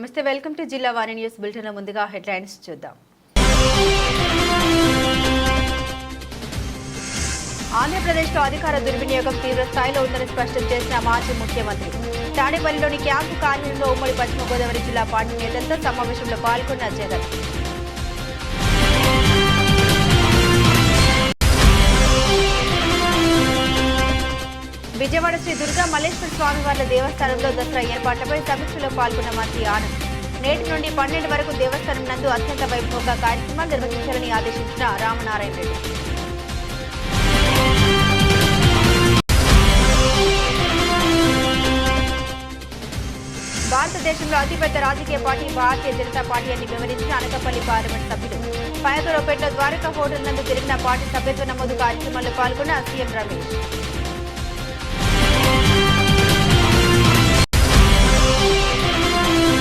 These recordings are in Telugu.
నమస్తే, వెల్కమ్ టు జిల్లా వాణి న్యూస్ బులెటిన్. ముందుగా హెడ్లైన్స్ చూద్దాం. ఆంధ్రప్రదేశ్లో అధికార దుర్వినియోగం తీవ్ర స్థాయిలో ఉందని స్పష్టం చేసిన మాజీ ముఖ్యమంత్రి. తాడేపల్లిలోని క్యాంపు కార్యాలయంలో ఉమ్మడి పశ్చిమ గోదావరి జిల్లా పార్టీ నేతలతో సమావేశంలో పాల్గొన్న జగన్. విజయవాడ శ్రీ దుర్గా మల్లేశ్వర స్వామివార్ల దేవస్థానంలో దసరా ఏర్పాట్లపై సమీక్షలో పాల్గొన్న మంత్రి ఆనంద్. నేటి నుండి 12 వరకు దేవస్థానం నందు అత్యంత వైభవంగా కార్యక్రమాలు నిర్వహించాలని ఆదేశించిన రామనారాయణ రెడ్డి. భారతదేశంలో అతిపెద్ద రాజకీయ పార్టీ భారతీయ జనతా పార్టీ అని వివరించిన అనకాపల్లి పార్లమెంట్ సభ్యులు. పాయకరావుపేట ద్వారకా హోటల్ నందు జరిగిన పార్టీ సభ్యత్వ నమోదు కార్యక్రమంలో పాల్గొన్న సీఎం రమేష్.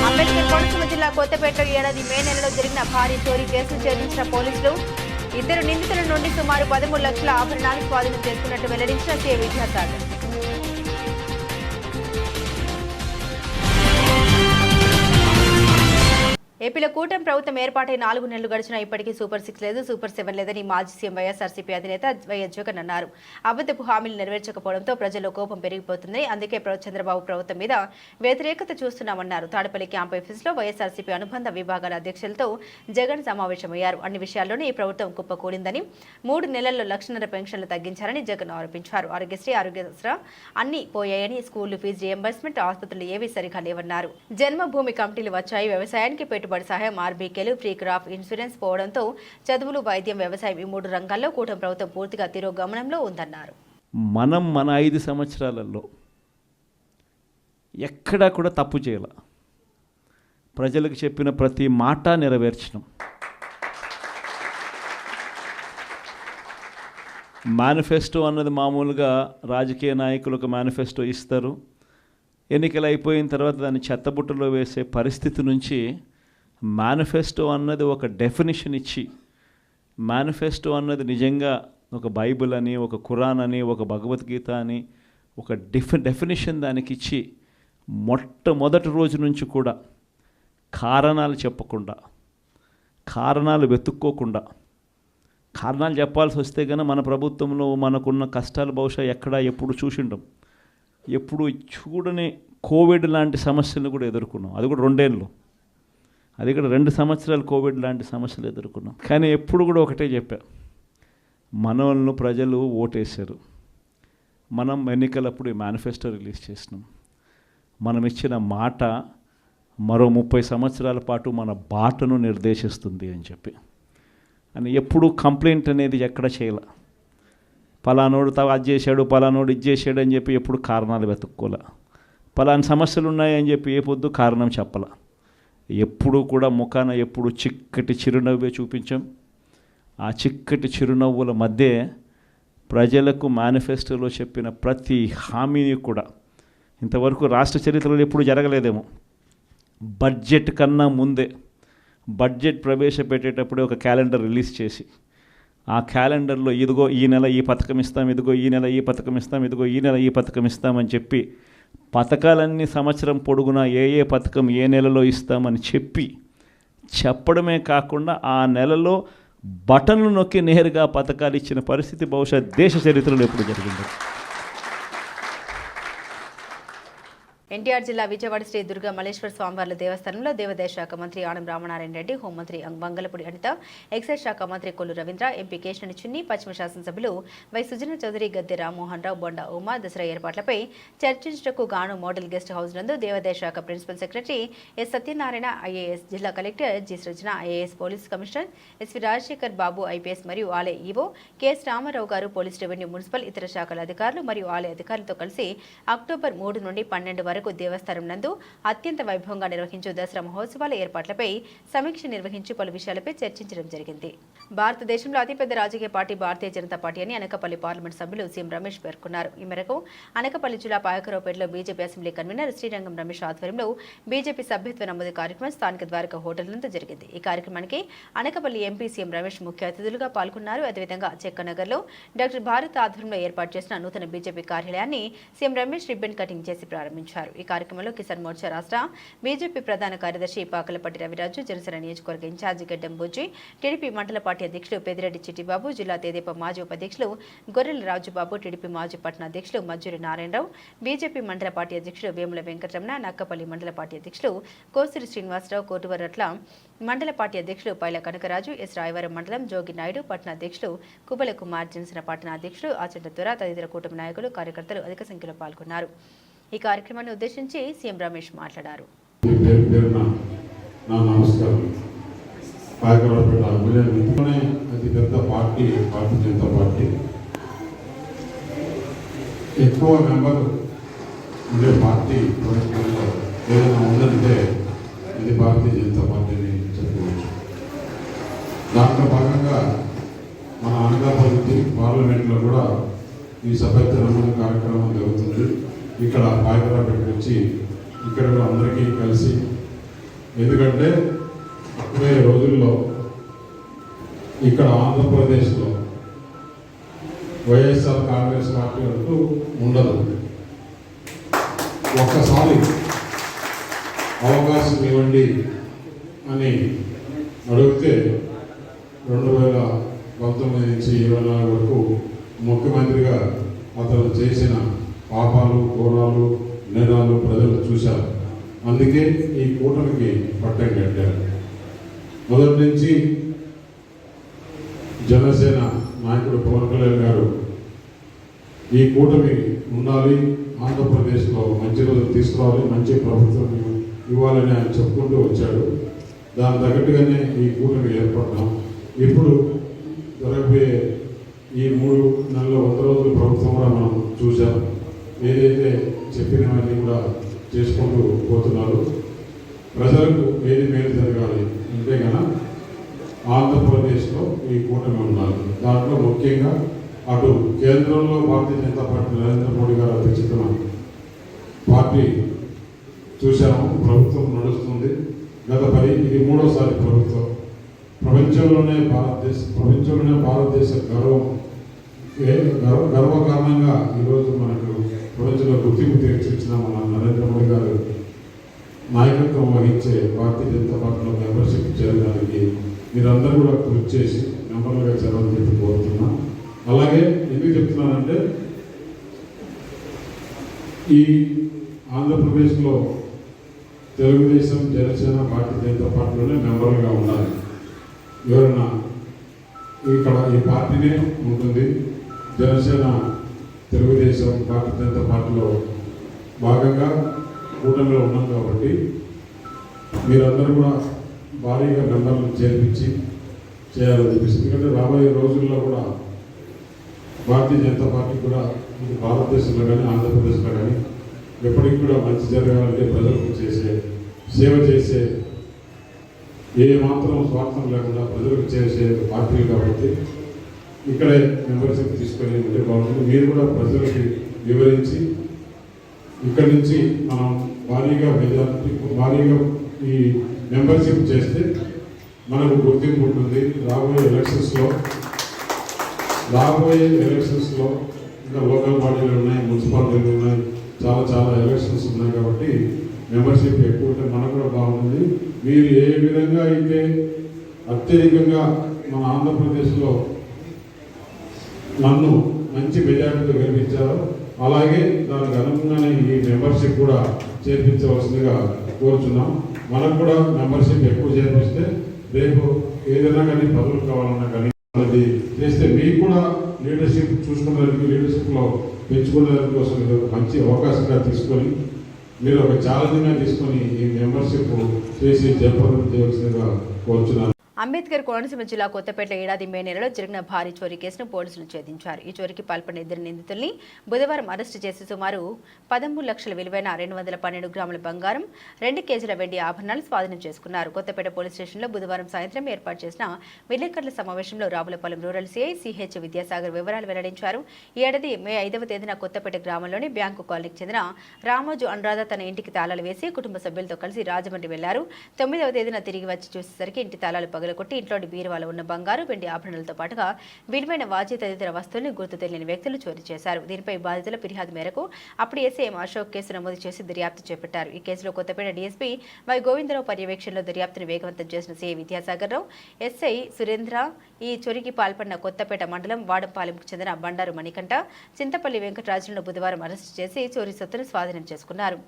అంబేద్కర్ కోనసీమ జిల్లా కొత్తపేటలో ఏడాది మే నెలలో జరిగిన భారీ చోరీ కేసును ఛేదించిన పోలీసులు 2 నిందితుల నుండి సుమారు 13 లక్షల ఆభరణాలు స్వాధీనం చేసుకున్నట్టు వెల్లడించిన సీఏ విద్యాసాగర్. ఏపీలో కూటమి ప్రభుత్వం ఏర్పాటై 4 నెలలు గడిచినా ఇప్పటికీ సూపర్ 6 లేదు, సూపర్ 7 లేదని మాజీ సీఎం వైఎస్ఆర్సీపీ అధినేత వైఎస్ జగన్ అన్నారు. అబద్ధపు హామీలు నెరవేర్చకపోవడంతో ప్రజల్లో కోపం పెరిగిపోతుంది. అందుకే చంద్రబాబు ప్రభుత్వం మీద వ్యతిరేకత చూస్తున్నామన్నారు. తాడపల్లి క్యాంప్ ఆఫీసులో వైఎస్ఆర్సీపీ అనుబంధ విభాగాల అధ్యక్షులతో జగన్ సమావేశమయ్యారు. అన్ని విషయాల్లోనూ ఈ ప్రభుత్వం కుప్పకూలిందని, 3 నెలల్లో 1.5 లక్షల పెన్షన్లు తగ్గించారని జగన్ ఆరోపించారు. ఆరోగ్యశ్రీ, ఆరోగ్యశ్రీ అన్ని పోయాయని, స్కూళ్లు ఫీజు రియంబర్స్మెంట్, ఆసుపత్రులు ఏవీ సరిగా లేవన్నారు. జన్మభూమి కమిటీలు వచ్చాయి, వ్యవసాయానికి పెట్టుబడి సహాయం, ఆర్బీకేలు, ఫ్రీ క్రాప్ ఇన్సూరెన్స్ పోవడంతో చదువులు, వైద్యం, వ్యవసాయం ఈ 3 రంగాల్లో కూటమి ప్రభుత్వం పూర్తిగా తిరోగమనంలో ఉందన్నారు. మన 5 సంవత్సరాలలో ఎక్కడా కూడా తప్పు చేయాల. ప్రజలకు చెప్పిన ప్రతి మాట నెరవేర్చడం. మేనిఫెస్టో అన్నది మామూలుగా రాజకీయ నాయకులకు మేనిఫెస్టో ఇస్తారు, ఎన్నికలు అయిపోయిన తర్వాత దాన్ని చెత్తబుట్టలో వేసే పరిస్థితి నుంచి మేనిఫెస్టో అన్నది ఒక డెఫినిషన్ ఇచ్చి, మేనిఫెస్టో అన్నది నిజంగా ఒక బైబిల్ అని, ఒక ఖురాన్ అని, ఒక భగవద్గీత అని ఒక డెఫినిషన్ దానికి ఇచ్చి, మొట్టమొదటి రోజు నుంచి కూడా కారణాలు చెప్పకుండా, కారణాలు వెతుక్కోకుండా, కారణాలు చెప్పాల్సి వస్తే కనుక మన ప్రభుత్వంలో మనకున్న కష్టాలు బహుశా ఎక్కడా ఎప్పుడు చూసిండం. ఎప్పుడు చూడని కోవిడ్ లాంటి సమస్యలను కూడా ఎదుర్కొన్నాం. అది కూడా 2 ఏళ్ళు, అది కూడా 2 సంవత్సరాలు కోవిడ్ లాంటి సమస్యలు ఎదుర్కొన్నాం. కానీ ఎప్పుడు కూడా ఒకటే చెప్పా, మనల్ని ప్రజలు ఓటేశారు. మనం ఎన్నికలప్పుడు ఈ మేనిఫెస్టో రిలీజ్ చేసినాం. మనం ఇచ్చిన మాట మరో 30 సంవత్సరాల పాటు మన బాటను నిర్దేశిస్తుంది అని చెప్పి. అని ఎప్పుడు కంప్లైంట్ అనేది ఎక్కడ చేయాల. పలానోడు అది చేశాడు, పలానోడు ఇది చేశాడు అని చెప్పి ఎప్పుడు కారణాలు వెతుక్కోలే. పలాని సమస్యలు ఉన్నాయని చెప్పి ఏ పొద్దు కారణం చెప్పాల. ఎప్పుడు కూడా ముఖాన ఎప్పుడు చిక్కటి చిరునవ్వే చూపించాం. ఆ చిక్కటి చిరునవ్వుల మధ్య ప్రజలకు మేనిఫెస్టోలో చెప్పిన ప్రతి హామీని కూడా ఇంతవరకు రాష్ట్ర చరిత్రలో ఎప్పుడు జరగలేదేమో. బడ్జెట్ కన్నా ముందే బడ్జెట్ ప్రవేశపెట్టేటప్పుడే ఒక క్యాలెండర్ రిలీజ్ చేసి, ఆ క్యాలెండర్లో ఇదిగో ఈ నెల ఈ పథకం ఇస్తాం, ఇదిగో ఈ నెల ఈ పథకం ఇస్తాం, ఇదిగో ఈ నెల ఈ పథకం ఇస్తామని చెప్పి, పథకాలన్నీ సంవత్సరం పొడుగునా ఏ పథకం ఏ నెలలో ఇస్తామని చెప్పడమే కాకుండా ఆ నెలలో బటన్లు నొక్కి నేరుగా పథకాలు ఇచ్చిన పరిస్థితి బహుశా దేశ చరిత్రలో ఎప్పుడు జరిగింది. ఎన్టీఆర్ జిల్లా విజయవాడ శ్రీ దుర్గా మల్లేశ్వర స్వామివార్ల దేవస్థానంలో దేవాదాయ శాఖ మంత్రి ఆనం రామనారాయణ రెడ్డి, హోంమంత్రి వంగలపూడి అనిత, ఎక్సైజ్ శాఖ మంత్రి కొల్లు రవీంద్ర, ఎంపీ కేశినేని చిన్ని, పశ్చిమ శాసనసభ్యులు వై సుజన చౌదరి, గద్దె రామ్మోహన్ రావు, బొండా ఉమా దసరా ఏర్పాట్లపై చర్చించటకు గాను మోడల్ గెస్ట్ హౌస్ నందు దేవాదాయ శాఖ principal secretary S Satyanarayana IAS, జిల్లా collector G Srujana IAS, police commissioner SV Rajasekhar Babu IPS మరియు ఆలయ ఈవో కెఎస్ రామారావు గారు, పోలీస్, రెవెన్యూ, మున్సిపల్ ఇతర శాఖల అధికారులు మరియు ఆలయ అధికారులతో కలిసి అక్టోబర్ 3 నుండి 12 వరకు దేవస్థానం నందు అత్యంత వైభవంగా నిర్వహించే దసరా మహోత్సవాల ఏర్పాట్లపై సమీక్ష నిర్వహించి పలు విషయాలపై చర్చించడం జరిగింది. భారతదేశంలో అతిపెద్ద రాజకీయ పార్టీ భారతీయ జనతా పార్టీ అని అనకాపల్లి పార్లమెంట్ సభ్యులు సీఎం రమేష్ పేర్కొన్నారు. ఈ మేరకు అనకాపల్లి జిల్లా పాయకరావుపేటలో BJP assembly convener Srirangam Ramesh ఆధ్వర్యంలో బీజేపీ సభ్యత్వ నమోదు కార్యక్రమం స్థానిక ద్వారకా హోటల్ నందు జరిగింది. ఈ కార్యక్రమానికి అనకాపల్లి ఎంపీ సీఎం రమేష్ ముఖ్య అతిథులుగా పాల్గొన్నారు. అదేవిధంగా చెక్కనగర్లో డాక్టర్ భారత్ ఆధ్వర్యంలో ఏర్పాటు చేసిన నూతన బీజేపీ కార్యాలయాన్ని సీఎం రమేష్ రిబ్బన్ కటింగ్ చేసి ప్రారంభించారు. తెలిపారు. ఈ కార్యక్రమంలో కిసాన్ మోర్చా రాష్ట్ర బీజేపీ ప్రధాన కార్యదర్శి పాకలపట్టి రవిరాజు, జనసేన నియోజకవర్గ ఇన్ఛార్జి గడ్డం బుజ్జి, టీడీపీ మండల పార్టీ అధ్యక్షులు పెదిరెడ్డి చిట్టిబాబు, జిల్లా తెదేపా మాజీ ఉపాధ్యక్షులు గొర్రెల రాజుబాబు, టీడీపీ మాజీ పట్టణ అధ్యక్షులు మజ్జూరి నారాయణరావు, బీజేపీ మండల పార్టీ అధ్యక్షులు వేముల వెంకటరమణ, నక్కపల్లి మండల పార్టీ అధ్యక్షులు కోసిరి శ్రీనివాసరావు, కోటువరట్ల మండల పార్టీ అధ్యక్షులు పైల కనకరాజు, ఎస్ రాయవరం మండలం జోగి నాయుడు, పట్టణ అధ్యక్షులు కుబల కుమార్, జనసేన పట్టణ అధ్యక్షులు ఆచంట దొర తదితర కూటమి నాయకులు, కార్యకర్తలు అధిక సంఖ్యలో పాల్గొన్నారు. ఈ కార్యక్రమాన్ని ఉద్దేశించి సీఎం రమేష్ మాట్లాడారు. ఎక్కువ మెంబర్ ఉండే పార్టీ ప్రభుత్వంలో ఏదైనా ఉందంటే ఇది భారతీయ జనతా పార్టీని చెప్పుకోవచ్చు. దాంట్లో భాగంగా మన అనకాపల్లి పార్లమెంట్లో కూడా ఈ సభ్యత్వ నమోదు కార్యక్రమం జరుగుతుంది. ఇక్కడ పాయకరాపేటకు వచ్చి ఇక్కడ కూడా అందరికీ కలిసి, ఎందుకంటే అప్పుడే రోజుల్లో ఇక్కడ ఆంధ్రప్రదేశ్లో వైఎస్ఆర్ కాంగ్రెస్ పార్టీ అంటూ ఉండదు. ఒక్కసారి అవకాశం ఇవ్వండి అని అడిగితే 2019 నుంచి 24 వరకు ముఖ్యమంత్రిగా అతను చేసిన పాపాలు, ఘోరాలు, నేరాలు ప్రజలు చూశారు. అందుకే ఈ కూటమికి పట్టం కట్టారు. మొదటి నుంచి జనసేన నాయకుడు పవన్ కళ్యాణ్ గారు ఈ కూటమి ఉండాలి, ఆంధ్రప్రదేశ్లో మంచి రోజులు తీసుకురావాలి, మంచి ప్రభుత్వం ఇవ్వాలని ఆయన చెప్పుకుంటూ వచ్చాడు. దాని తగ్గట్టుగానే ఈ కూటమి ఏర్పడ్డాం. ఇప్పుడు జరగబోయే ఈ 3 నెలల 100 రోజుల ప్రభుత్వం కూడా మనం చూసాం. ఏదైతే చెప్పినవన్నీ కూడా చేసుకుంటూ పోతున్నారు. ప్రజలకు ఏది మేలు జరగాలి అంటే కనుక ఆంధ్రప్రదేశ్లో ఈ కూటమి ఉండాలి. దాంట్లో ముఖ్యంగా అటు కేంద్రంలో భారతీయ జనతా పార్టీ నరేంద్ర మోడీ గారు అధ్యక్షతన పార్టీ చూశాము, ప్రభుత్వం నడుస్తుంది. ఇది 3వసారి ప్రభుత్వం. ప్రపంచంలోనే భారతదేశ గర్వకారణంగా ఈరోజు మనకు ప్రపంచంలో గుర్తింపు తెచ్చిచ్చిన మన నరేంద్ర మోడీ గారు నాయకత్వం వహించే భారతీయ జనతా పార్టీలో మెంబర్షిప్ చేరడానికి మీరందరూ కూడా కృషి చేసి మెంబర్లుగా చేరాలని చెప్పి కోరుతున్నాం. అలాగే ఎందుకు చెప్తున్నానంటే ఈ ఆంధ్రప్రదేశ్లో తెలుగుదేశం, జనసేన, భారతీయ జనతా పార్టీలోనే మెంబర్లుగా ఉండాలి. ఎవరైనా ఇక్కడ ఈ పార్టీనే ఉంటుంది. జనసేన, తెలుగుదేశం, భారతీయ జనతా పార్టీలో భాగంగా కూటమిలో ఉన్నాం కాబట్టి మీరందరూ కూడా భారీగా మెంబర్లను చేర్పించి చేయాలని చెప్పేసి, ఎందుకంటే రాబోయే రోజుల్లో కూడా భారతీయ జనతా పార్టీ కూడా భారతదేశంలో కానీ ఆంధ్రప్రదేశ్లో కానీ ఎప్పటికి కూడా మంచి జరగాలంటే ప్రజలకు సేవ చేసే ఏ మాత్రం స్వార్థం లేకుండా ప్రజలకు చేసే పార్టీలు కాబట్టి ఇక్కడే మెంబర్షిప్ తీసుకొని ఉంటే బాగుంటుంది. మీరు కూడా ప్రజలకి వివరించి ఇక్కడి నుంచి మనం భారీగా ఈ మెంబర్షిప్ చేస్తే మనకు గుర్తింపు ఉంటుంది. రాబోయే ఎలక్షన్స్లో ఇంకా లోకల్ బాడీలు ఉన్నాయి, మున్సిపాలిటీలు ఉన్నాయి, చాలా ఎలక్షన్స్ ఉన్నాయి కాబట్టి మెంబర్షిప్ ఎక్కువ ఉంటే మనకు కూడా బాగుంటుంది. మీరు ఏ విధంగా అయితే అత్యధికంగా మన ఆంధ్రప్రదేశ్లో నన్ను మంచి మెజారిటీతో గెలిపించారో అలాగే దానికి అనుగుణంగానే ఈ మెంబర్షిప్ కూడా చేర్పించవలసిందిగా కోరుచున్నాం. మనకు కూడా మెంబర్షిప్ ఎక్కువ చేర్పిస్తే రేపు ఏదైనా కానీ పదవులు కావాలన్నా కానీ అది చేస్తే మీకు కూడా లీడర్షిప్ చూసుకునేందుకు, లీడర్షిప్లో పెంచుకునేందుకు కోసం ఇది ఒక మంచి అవకాశంగా తీసుకొని మీరు ఒక ఛాలెంజ్గా తీసుకొని ఈ మెంబర్షిప్ చేసి జయప్రదం చేయవలసిందిగా కోరుచున్నాను. అంబేద్కర్ కోనసీమ జిల్లా కొత్తపేట ఏడాది మే నెలలో జరిగిన భారీ చోరీ కేసును పోలీసులు ఛేదించారు. ఈ చోరీకి పాల్పడిన 2 నిందితుల్ని బుధవారం అరెస్టు చేసి సుమారు 13 లక్షల విలువైన 212 గ్రాముల బంగారం, 2 కేజీల వెండి ఆభరణాలు స్వాధీనం చేసుకున్నారు. కొత్తపేట పోలీస్ స్టేషన్లో బుధవారం సాయంత్రం ఏర్పాటు చేసిన విలేకరుల సమావేశంలో Ravulapalem rural CI CH Vidyasagar వివరాలు వెల్లడించారు. ఈ ఏడాది మే 5వ తేదీన కొత్తపేట గ్రామంలోని బ్యాంకు కాలనీకి చెందిన రామోజు అనురాధ తన ఇంటికి తాళాలు వేసి కుటుంబ సభ్యులతో కలిసి రాజమండ్రి వెళ్లారు. 9వ తేదీన తిరిగి వచ్చి చూసేసరికి ఇంటి తాళాలు పగలగొట్టి ఇంట్లోని బీరువాలో ఉన్న బంగారు, వెండి ఆభరణాలతో పాటుగా విలువైన వాచి తదితర వస్తువులను గుర్తు తెలియని వ్యక్తులు చోరీ చేశారు. దీనిపై బాధితుల ఫిర్యాదు మేరకు అప్పుడు ఎస్ఐఎం అశోక్ కేసు నమోదు చేసి దర్యాప్తు చేపట్టారు. ఈ కేసులో కొత్తపేట డీఎస్పీ వై గోవిందరావు పర్యవేక్షణలో దర్యాప్తును వేగవంతం చేసిన సిఐ విద్యాసాగర్ రావు, ఎస్ఐ సురేంద్ర ఈ చోరీకి పాల్పడిన కొత్తపేట మండలం వాడంపాలెంకు చెందిన బండారు మణికంఠ, చింతపల్లి వెంకటరాజులను బుధవారం అరెస్టు చేసి చోరీ సొత్తును స్వాధీనం చేసుకున్నారు.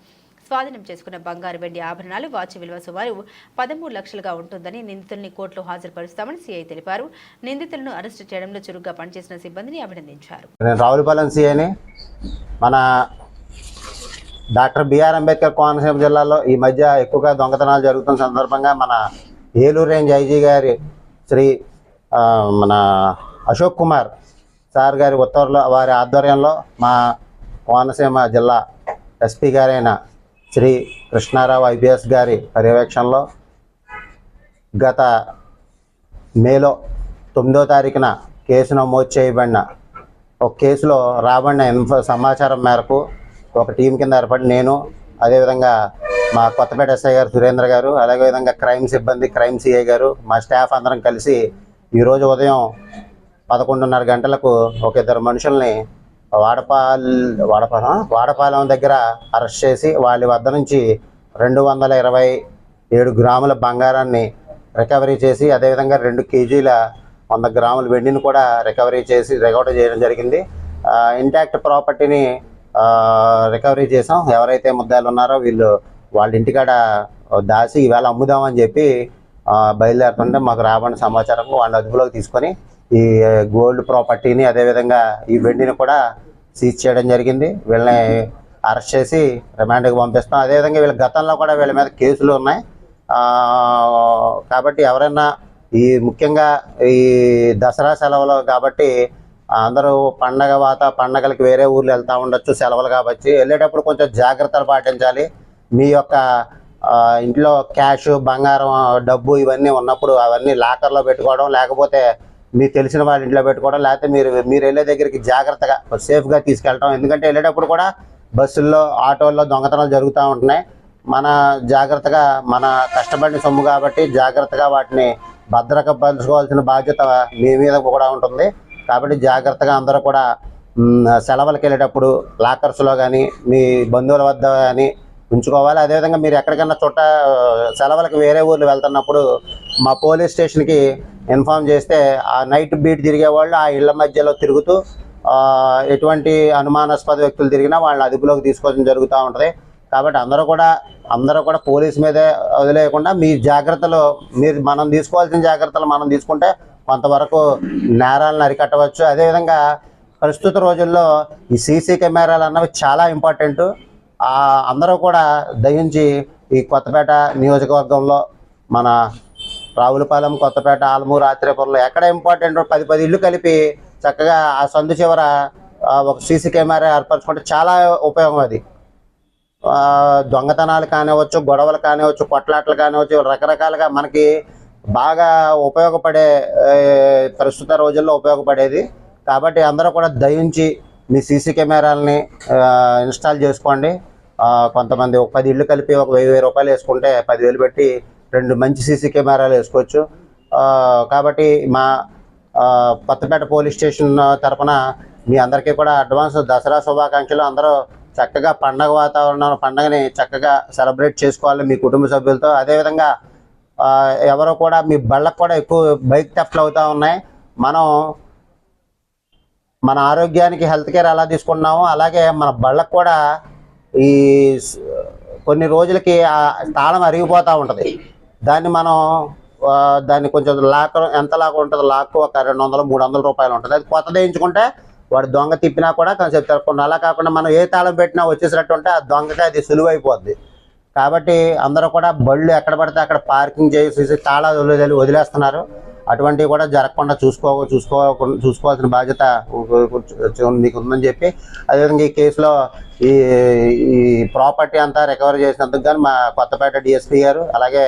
స్వాధీనం చేసుకున్న బంగారు, వెండి ఆభరణాలు, వాచ్ విలువ సుమారు 13 లక్షలుగా ఉంటుందని నిందితుల్ని కోర్టులో హాజరుపరుస్తామని సిఐ తెలిపారు. నిందితులను అరెస్టు చేయడంలో చురుగ్గా పనిచేసిన సిబ్బందిని అభినందించారు. నేను రావులపాలెం సిఐని. మన డాక్టర్ బిఆర్ అంబేద్కర్ కోనసీమ జిల్లాలో ఈ మధ్య ఎక్కువగా దొంగతనాలు జరుగుతున్న సందర్భంగా మన ఏలూరు రేంజ్ ఐజీ గారి శ్రీ మన అశోక్ కుమార్ సార్ గారి ఉత్తర్వుల వారి ఆధ్వర్యంలో మా కోనసీమ జిల్లా ఎస్పీ గారైన శ్రీ కృష్ణారావు ఐపీఎస్ గారి పర్యవేక్షణలో గత మేలో 9వ తారీఖున కేసు నమోదు చేయబడిన ఒక కేసులో రాబడిన సమాచారం మేరకు ఒక టీం కింద ఏర్పడి నేను, అదేవిధంగా మా కొత్తపేట ఎస్ఐ గారు సురేంద్ర గారు, అలాగే విధంగా క్రైమ్ సిబ్బంది, క్రైమ్ సిఐ గారు, మా స్టాఫ్ అందరం కలిసి ఈరోజు ఉదయం 11:30 గంటలకు ఒక 2 మనుషుల్ని వాడపాలెం దగ్గర అరెస్ట్ చేసి వాళ్ళ వద్ద నుంచి 227 గ్రాముల బంగారాన్ని రికవరీ చేసి, అదేవిధంగా 2 కేజీల 100 గ్రాముల వెండిని కూడా రికవరీ చేయడం జరిగింది. ఇంటాక్ట్ ప్రాపర్టీని రికవరీ చేసాం. ఎవరైతే ముద్దాయిలు ఉన్నారో వాళ్ళ ఇంటికాడ దాచి ఈవేళ అమ్ముదామని చెప్పి బయలుదేరుతుంటే మాకు రాబడిన సమాచారం వాళ్ళ అదుపులోకి తీసుకొని ఈ గోల్డ్ ప్రాపర్టీని, అదేవిధంగా ఈ వెండిని కూడా సీజ్ చేయడం జరిగింది. వీళ్ళని అరెస్ట్ చేసి రిమాండ్కి పంపిస్తాం. అదేవిధంగా వీళ్ళ గతంలో కూడా వీళ్ళ మీద కేసులు ఉన్నాయి. కాబట్టి ఎవరైనా ముఖ్యంగా ఈ దసరా సెలవులు కాబట్టి అందరూ పండగలకి వేరే ఊర్లు వెళ్తూ ఉండొచ్చు, సెలవులు కాబట్టి వెళ్ళేటప్పుడు కొంచెం జాగ్రత్తలు పాటించాలి. మీ యొక్క ఇంట్లో క్యాష్, బంగారం, డబ్బు ఇవన్నీ ఉన్నప్పుడు అవన్నీ లాకర్లో పెట్టుకోవడం, లేకపోతే మీకు తెలిసిన వాళ్ళ ఇంట్లో పెట్టుకోవడం, లేకపోతే మీరు వెళ్ళే దగ్గరికి జాగ్రత్తగా సేఫ్గా తీసుకెళ్ళడం. ఎందుకంటే వెళ్ళేటప్పుడు కూడా బస్సుల్లో, ఆటోల్లో దొంగతనాలు జరుగుతూ ఉంటున్నాయి. మన జాగ్రత్తగా, మన కష్టపడిన సొమ్ము కాబట్టి జాగ్రత్తగా వాటిని భద్రపరచుకోవాల్సిన బాధ్యత మీ మీద కూడా ఉంటుంది. కాబట్టి జాగ్రత్తగా అందరూ కూడా సెలవులకు వెళ్ళేటప్పుడు లాకర్స్లో కానీ, మీ బంధువుల వద్ద కానీ ఉంచుకోవాలి. అదేవిధంగా మీరు ఎక్కడికైనా సెలవులకు వేరే ఊర్లు వెళ్తున్నప్పుడు మా పోలీస్ స్టేషన్కి ఇన్ఫామ్ చేస్తే ఆ నైట్ బీట్ తిరిగే వాళ్ళు ఆ ఇళ్ల మధ్యలో తిరుగుతూ ఎటువంటి అనుమానాస్పద వ్యక్తులు తిరిగినా వాళ్ళని అదుపులోకి తీసుకోవడం జరుగుతూ ఉంటుంది. కాబట్టి అందరూ కూడా పోలీస్ మీదే వదిలేయకుండా మీ జాగ్రత్తలు, మనం తీసుకోవాల్సిన జాగ్రత్తలు మనం తీసుకుంటే కొంతవరకు నేరాలను అరికట్టవచ్చు. అదేవిధంగా ప్రస్తుత రోజుల్లో ఈ సీసీ కెమెరాలు అన్నవి చాలా ఇంపార్టెంట్. అందరూ కూడా దయించి ఈ కొత్తపేట నియోజకవర్గంలో మన రావులపాలెం, కొత్తపేట, ఆలమూరు, ఆత్రేయపురంలో ఎక్కడ ఇంపార్టెంట్ 10 ఇళ్ళు కలిపి చక్కగా ఆ సందు చివర ఒక సీసీ కెమెరా ఏర్పరచుకుంటే చాలా ఉపయోగం. అది దొంగతనాలు కానివ్వచ్చు, గొడవలు కానివ్వచ్చు, కొట్లాటలు కానివ్వచ్చు, రకరకాలుగా మనకి బాగా ఉపయోగపడే ప్రస్తుత రోజుల్లో ఉపయోగపడేది. కాబట్టి అందరూ కూడా దయించి మీ సీసీ కెమెరాలని ఇన్స్టాల్ చేసుకోండి. కొంతమంది ఒక 10 ఇళ్ళు కలిపి ఒక 1000 రూపాయలు వేసుకుంటే 10,000 పెట్టి 2 మంచి సీసీ కెమెరాలు వేసుకోవచ్చు. కాబట్టి మా కొత్తపేట పోలీస్ స్టేషన్ తరఫున మీ అందరికీ కూడా అడ్వాన్స్ దసరా శుభాకాంక్షలు. అందరూ చక్కగా పండగ వాతావరణం, పండగని చక్కగా సెలబ్రేట్ చేసుకోవాలి మీ కుటుంబ సభ్యులతో. అదేవిధంగా ఎవరో కూడా మీ బళ్ళకు కూడా ఎక్కువ బైక్ థెఫ్ట్లు అవుతూ ఉన్నాయి. మన ఆరోగ్యానికి హెల్త్ కేర్ ఎలా తీసుకుంటున్నామో అలాగే మన బళ్ళకు కూడా ఈ కొన్ని రోజులకి తాళం అరిగిపోతూ ఉంటుంది. దాన్ని కొంచెం ఎంత లాక్ ఉంటుంది, లాక్ ఒక 200-300 రూపాయలు ఉంటుంది. అది కొత్త వేయించుకుంటే వాడు దొంగ తిప్పినా కూడా కొంచెం తిరగకుండా, అలా కాకుండా మనం ఏ తాళం పెట్టినా వచ్చేసినట్టు ఉంటే ఆ దొంగకి అది సులువైపోద్ది. కాబట్టి అందరూ కూడా బళ్ళు ఎక్కడ పడితే అక్కడ పార్కింగ్ చేసి తాళాలు వదిలేస్తున్నారు. అటువంటివి కూడా జరగకుండా చూసుకోవాల్సిన బాధ్యత మీకు ఉందని చెప్పి, అదేవిధంగా ఈ కేసులో ఈ ప్రాపర్టీ అంతా రికవరీ చేసినందుకు కానీ మా కొత్తపేట డిఎస్పీ గారు, అలాగే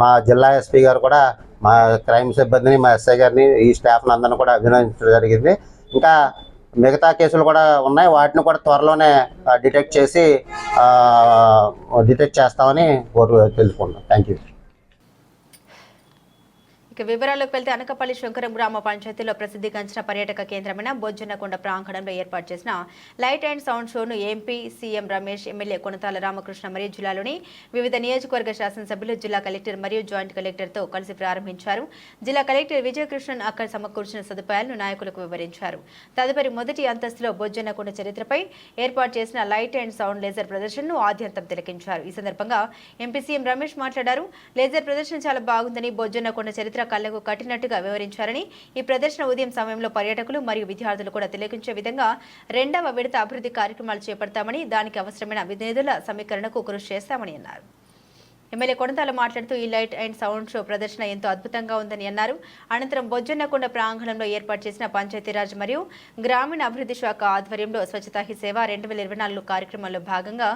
మా జిల్లా ఎస్పీ గారు కూడా మా క్రైమ్ సిబ్బందిని, మా ఎస్ఐ గారిని, ఈ స్టాఫ్ని అందరినీ కూడా అభినందించడం జరిగింది. ఇంకా మిగతా కేసులు కూడా ఉన్నాయి. వాటిని కూడా త్వరలోనే డిటెక్ట్ చేస్తామని తెలుసుకుంటాం. Thank you. వివరాల్లోకి వెళ్తే అనకపల్లి శంకరం గ్రామ పంచాయతీలో ప్రసిద్ధిగాంచిన పర్యాటక కేంద్రమైన బొజ్జన్నకొండ ప్రాంగణంలో ఏర్పాటు చేసిన లైట్ అండ్ సౌండ్ షోను MP CM Ramesh, MLA Konathala Ramakrishna మరియు జిల్లాలోని వివిధ నియోజకవర్గ శాసనసభ్యులు, జిల్లా కలెక్టర్ మరియు జాయింట్ కలెక్టర్తో కలిసి ప్రారంభించారు. జిల్లా కలెక్టర్ విజయకృష్ణన్ అక్కడ సమకూర్చిన సదుపాయాలను నాయకులకు వివరించారు. తదుపరి మొదటి అంతస్తులో బొజ్జన్నకొండ చరిత్రపై ఏర్పాటు చేసిన లైట్ అండ్ సౌండ్ లేజర్ ప్రదర్శనను ఆద్యంతం తిలకించారు. ఈ సందర్భంగా ఎంపీ సీఎం రమేష్ మాట్లాడారు. లేజర్ ప్రదర్శన చాలా బాగుందని, బొజ్జన్నకొండ చరిత్ర కళ్లకు కట్టినట్టుగా వివరించారని, ఈ ప్రదర్శన ఉదయం సమయంలో పర్యాటకులు మరియు విద్యార్థులు కూడా తిలకించే విధంగా 2వ విడత అభివృద్ధి కార్యక్రమాలు చేపడతామని, దానికి అవసరమైన నిధుల సమీకరణకు కృషి చేస్తామని అన్నారు. ఎమ్మెల్యే కొనతాల మాట్లాడుతూ ఈ లైట్ అండ్ సౌండ్ షో ప్రదర్శన ఎంతో అద్భుతంగా ఉందని అన్నారు. అనంతరం బొజ్జన్నకొండ ప్రాంగణంలో ఏర్పాటు చేసిన పంచాయతీరాజ్ మరియు గ్రామీణ అభివృద్ధి శాఖ ఆధ్వర్యంలో స్వచ్ఛతా హీ సేవ 2024 కార్యక్రమంలో భాగంగా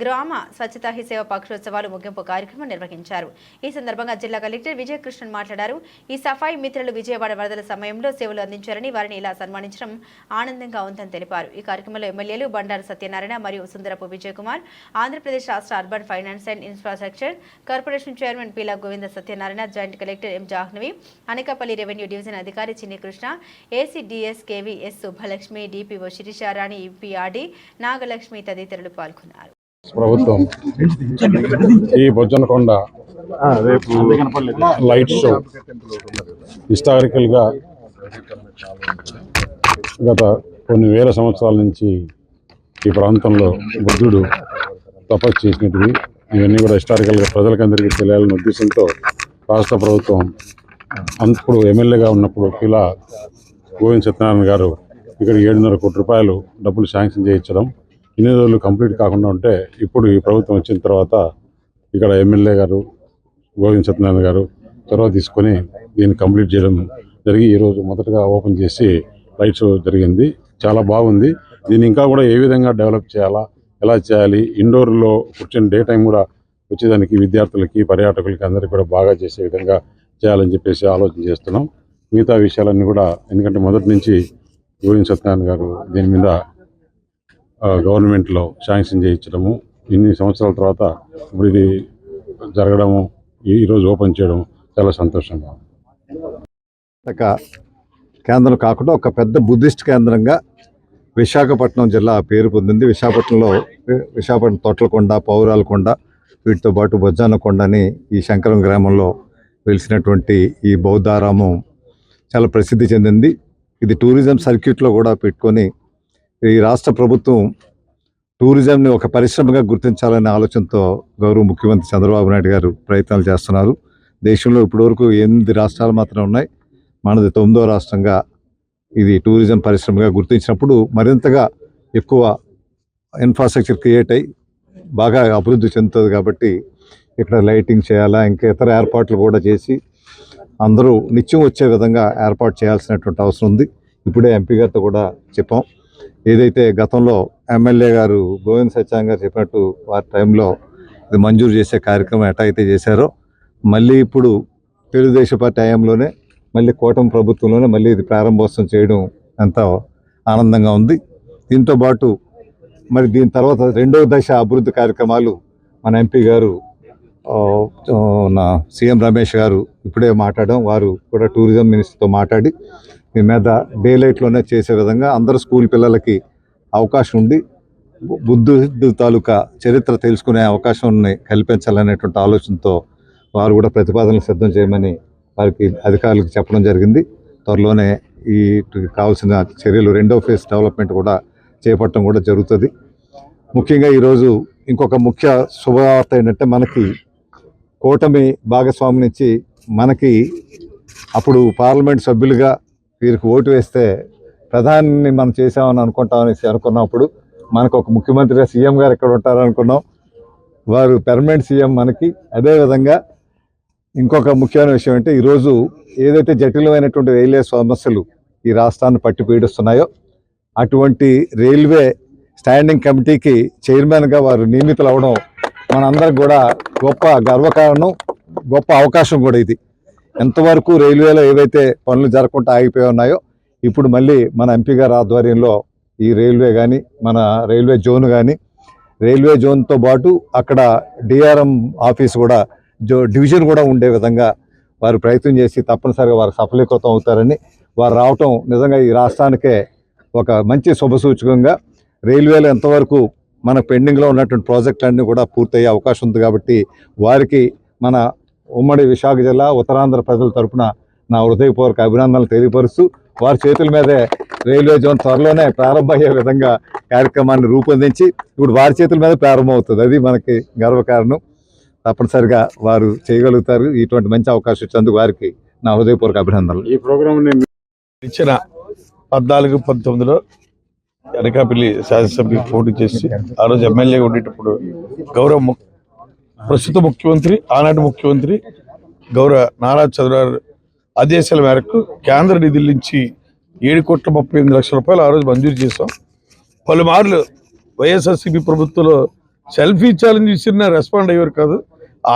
గ్రామ స్వచ్ఛతా హీ సేవ పక్షోత్సవాలు ముగింపు కార్యక్రమం నిర్వహించారు. ఈ సందర్భంగా జిల్లా కలెక్టర్ విజయకృష్ణన్ మాట్లాడారు. ఈ సఫాయి మిత్రులు విజయవాడ వరదల సమయంలో సేవలు అందించారని, వారిని ఇలా సన్మానించడం ఆనందంగా ఉందని తెలిపారు. ఈ కార్యక్రమంలో ఎమ్మెల్యేలు బండారు సత్యనారాయణ మరియు సుందరపు విజయ్ కుమార్, ఆంధ్రప్రదేశ్ రాష్ట్ర urban finance and infrastructure corporation chairman Peela Govinda Satyanarayana, joint collector M Jahnavi, Anakapalli revenue division అధికారి Chinni Krishna, ACDS KV S Subhalakshmi, DPO Sirisha Rani, EPRD Nagalakshmi తదితరులు పాల్గొన్నారు. ప్రభుత్వం ఈ బొజ్జన్నకొండ లైట్ షో హిస్టారికల్గా గత కొన్ని వేల సంవత్సరాల నుంచి ఈ ప్రాంతంలో బుద్ధుడు తపస్సు చేసినవి, ఇవన్నీ కూడా హిస్టారికల్గా ప్రజలకందరికీ తెలియాలనే ఉద్దేశంతో రాష్ట్ర ప్రభుత్వం అప్పుడు ఎమ్మెల్యేగా ఉన్నప్పుడు ఇలా గోవింద సత్యనారాయణ గారు ఇక్కడ 7.5 కోట్ల రూపాయలు డబ్బులు శాంక్షన్ చేయించడం, ఇన్ని రోజులు కంప్లీట్ కాకుండా ఉంటే ఇప్పుడు ఈ ప్రభుత్వం వచ్చిన తర్వాత ఇక్కడ ఎమ్మెల్యే గారు గోవింద సత్యనారాయణ గారు చొరవ తీసుకొని దీన్ని కంప్లీట్ చేయడం జరిగి ఈరోజు మొదటగా ఓపెన్ చేసి లైట్ షో జరిగింది. చాలా బాగుంది. దీన్ని ఇంకా కూడా ఏ విధంగా డెవలప్ చేయాలా, ఎలా చేయాలి, ఇండోర్లో కూర్చొని డే టైం కూడా వచ్చేదానికి విద్యార్థులకి, పర్యాటకులకి అందరికీ కూడా బాగా చేసే విధంగా చేయాలని చెప్పేసి ఆలోచన చేస్తున్నాం. మిగతా విషయాలన్నీ కూడా ఎందుకంటే మొదటి నుంచి గోవింద సత్యనారాయణ గారు దీని మీద గవర్నమెంట్లో శాంక్షన్ చేయించడము, ఇన్ని సంవత్సరాల తర్వాత ఇప్పుడు ఇది జరగడము, ఈరోజు ఓపెన్ చేయడం చాలా సంతోషంగా. కేంద్రం కాకుండా ఒక పెద్ద బుద్ధిస్ట్ కేంద్రంగా విశాఖపట్నం జిల్లా పేరు పొందింది. విశాఖపట్నం తోట్లకొండ, పౌరాలకొండ, వీటితో పాటు బొజ్జన్నకొండ అని ఈ శంకరం గ్రామంలో వెలిసినటువంటి ఈ బౌద్ధారామం చాలా ప్రసిద్ధి చెందింది. ఇది టూరిజం సర్క్యూట్లో కూడా పెట్టుకొని ఈ రాష్ట్ర ప్రభుత్వం టూరిజంని ఒక పరిశ్రమగా గుర్తించాలనే ఆలోచనతో గౌరవ ముఖ్యమంత్రి చంద్రబాబు నాయుడు గారు ప్రయత్నాలు చేస్తున్నారు. దేశంలో ఇప్పటివరకు 8 రాష్ట్రాలు మాత్రం ఉన్నాయి. మనది 9వ రాష్ట్రంగా ఇది టూరిజం పరిశ్రమగా గుర్తించినప్పుడు మరింతగా ఎక్కువ ఇన్ఫ్రాస్ట్రక్చర్ క్రియేట్ అయ్యి బాగా అభివృద్ధి చెందుతుంది. కాబట్టి ఇక్కడ లైటింగ్ చేయాలా, ఇంకా ఇతర ఏర్పాట్లు కూడా చేసి అందరూ నిత్యం వచ్చే విధంగా ఏర్పాటు చేయాల్సినటువంటి అవసరం ఉంది. ఇప్పుడే ఎంపీ గారితో కూడా చెప్పాం. ఏదైతే గతంలో ఎమ్మెల్యే గారు గోవింద సత్యనారాయణ గారు చెప్పినట్టు వారి టైంలో ఇది మంజూరు చేసే కార్యక్రమం ఎట్లయితే చేశారో మళ్ళీ ఇప్పుడు తెలుగుదేశం పార్టీ హయాంలోనే మళ్ళీ కూటమి ప్రభుత్వంలోనే మళ్ళీ ఇది ప్రారంభోత్సవం చేయడం ఎంతో ఆనందంగా ఉంది. దీంతో పాటు మరి దీని తర్వాత 2వ దశ అభివృద్ధి కార్యక్రమాలు మన ఎంపీ గారు నా సీఎం రమేష్ గారు ఇప్పుడే మాట్లాడడం, వారు కూడా టూరిజం మినిస్టర్తో మాట్లాడి దీని మీద డే లైట్లోనే చేసే విధంగా అందరు స్కూల్ పిల్లలకి అవకాశం ఉండి బుద్ధుడు తాలూకా చరిత్ర తెలుసుకునే అవకాశాన్ని కల్పించాలనేటువంటి ఆలోచనతో వారు కూడా ప్రతిపాదనలు సిద్ధం చేయమని వారికి అధికారులకు చెప్పడం జరిగింది. త్వరలోనే ఈ కావాల్సిన చర్యలు 2వ ఫేజ్ డెవలప్మెంట్ కూడా చేపట్టడం కూడా జరుగుతుంది. ముఖ్యంగా ఈరోజు ఇంకొక ముఖ్య శుభవార్త ఏంటంటే మనకి కూటమి భాగస్వామి నుంచి మనకి అప్పుడు పార్లమెంట్ సభ్యులుగా వీరికి ఓటు వేస్తే ప్రధాని మనం చేసామని అనుకున్నప్పుడు మనకు ఒక ముఖ్యమంత్రిగా సీఎం గారు ఎక్కడ ఉంటారనుకున్నాం, వారు పెర్మనెంట్ సీఎం మనకి. అదేవిధంగా ఇంకొక ముఖ్యమైన విషయం అంటే ఈరోజు ఏదైతే జటిలమైనటువంటి రైల్వే సమస్యలు ఈ రాష్ట్రాన్ని పట్టి పీడిస్తున్నాయో అటువంటి రైల్వే స్టాండింగ్ కమిటీకి చైర్మన్గా వారు నియమితులు అవ్వడం మనందరికి కూడా గొప్ప గర్వకారణం, గొప్ప అవకాశం కూడా ఇది. ఎంతవరకు రైల్వేలో ఏవైతే పనులు జరగకుండా ఆగిపోయి ఉన్నాయో ఇప్పుడు మళ్ళీ మన ఎంపీ గారి ఆధ్వర్యంలో ఈ రైల్వే కానీ, మన రైల్వే జోన్ కానీ, రైల్వే జోన్తో పాటు అక్కడ డిఆర్ఎం ఆఫీస్ కూడా డివిజన్ కూడా ఉండే విధంగా వారు ప్రయత్నం చేసి తప్పనిసరిగా వారు సఫలీకృతం అవుతారని, వారు రావటం నిజంగా ఈ రాష్ట్రానికే ఒక మంచి శుభసూచకంగా, రైల్వేలో ఎంతవరకు మన పెండింగ్లో ఉన్నటువంటి ప్రాజెక్టులన్నీ కూడా పూర్తయ్యే అవకాశం ఉంది కాబట్టి వారికి మన ఉమ్మడి విశాఖ జిల్లా ఉత్తరాంధ్ర ప్రజల తరపున నా హృదయపూర్వక అభినందనలు తెలియపరుస్తూ, వారి చేతుల మీదే రైల్వే జోన్ త్వరలోనే ప్రారంభమయ్యే విధంగా కార్యక్రమాన్ని రూపొందించి ఇప్పుడు వారి చేతుల మీద ప్రారంభమవుతుంది. అది మనకి గర్వకారణం. తప్పనిసరిగా వారు చేయగలుగుతారు. ఇటువంటి మంచి అవకాశం ఇచ్చేందుకు వారికి నా హృదయపూర్వక అభినందనలు. ఈ ప్రోగ్రామ్ ఇచ్చిన 14-19లో అనకాపల్లి శాసనసభ్యులు పోటీ చేసి ఆ రోజు ఎమ్మెల్యేగా ఉండేటప్పుడు ప్రస్తుత ముఖ్యమంత్రి, ఆనాటి ముఖ్యమంత్రి గౌరవ నారా చంద్రబాబు ఆదేశాల మేరకు కేంద్ర నిధుల నుంచి 7,38,00,000 రూపాయలు ఆ రోజు మంజూరు చేశాం. పలుమార్లు వైఎస్ఆర్సీపీ ప్రభుత్వంలో సెల్ఫీ ఛాలెంజ్ ఇచ్చిన రెస్పాండ్ అయ్యారు కాదు.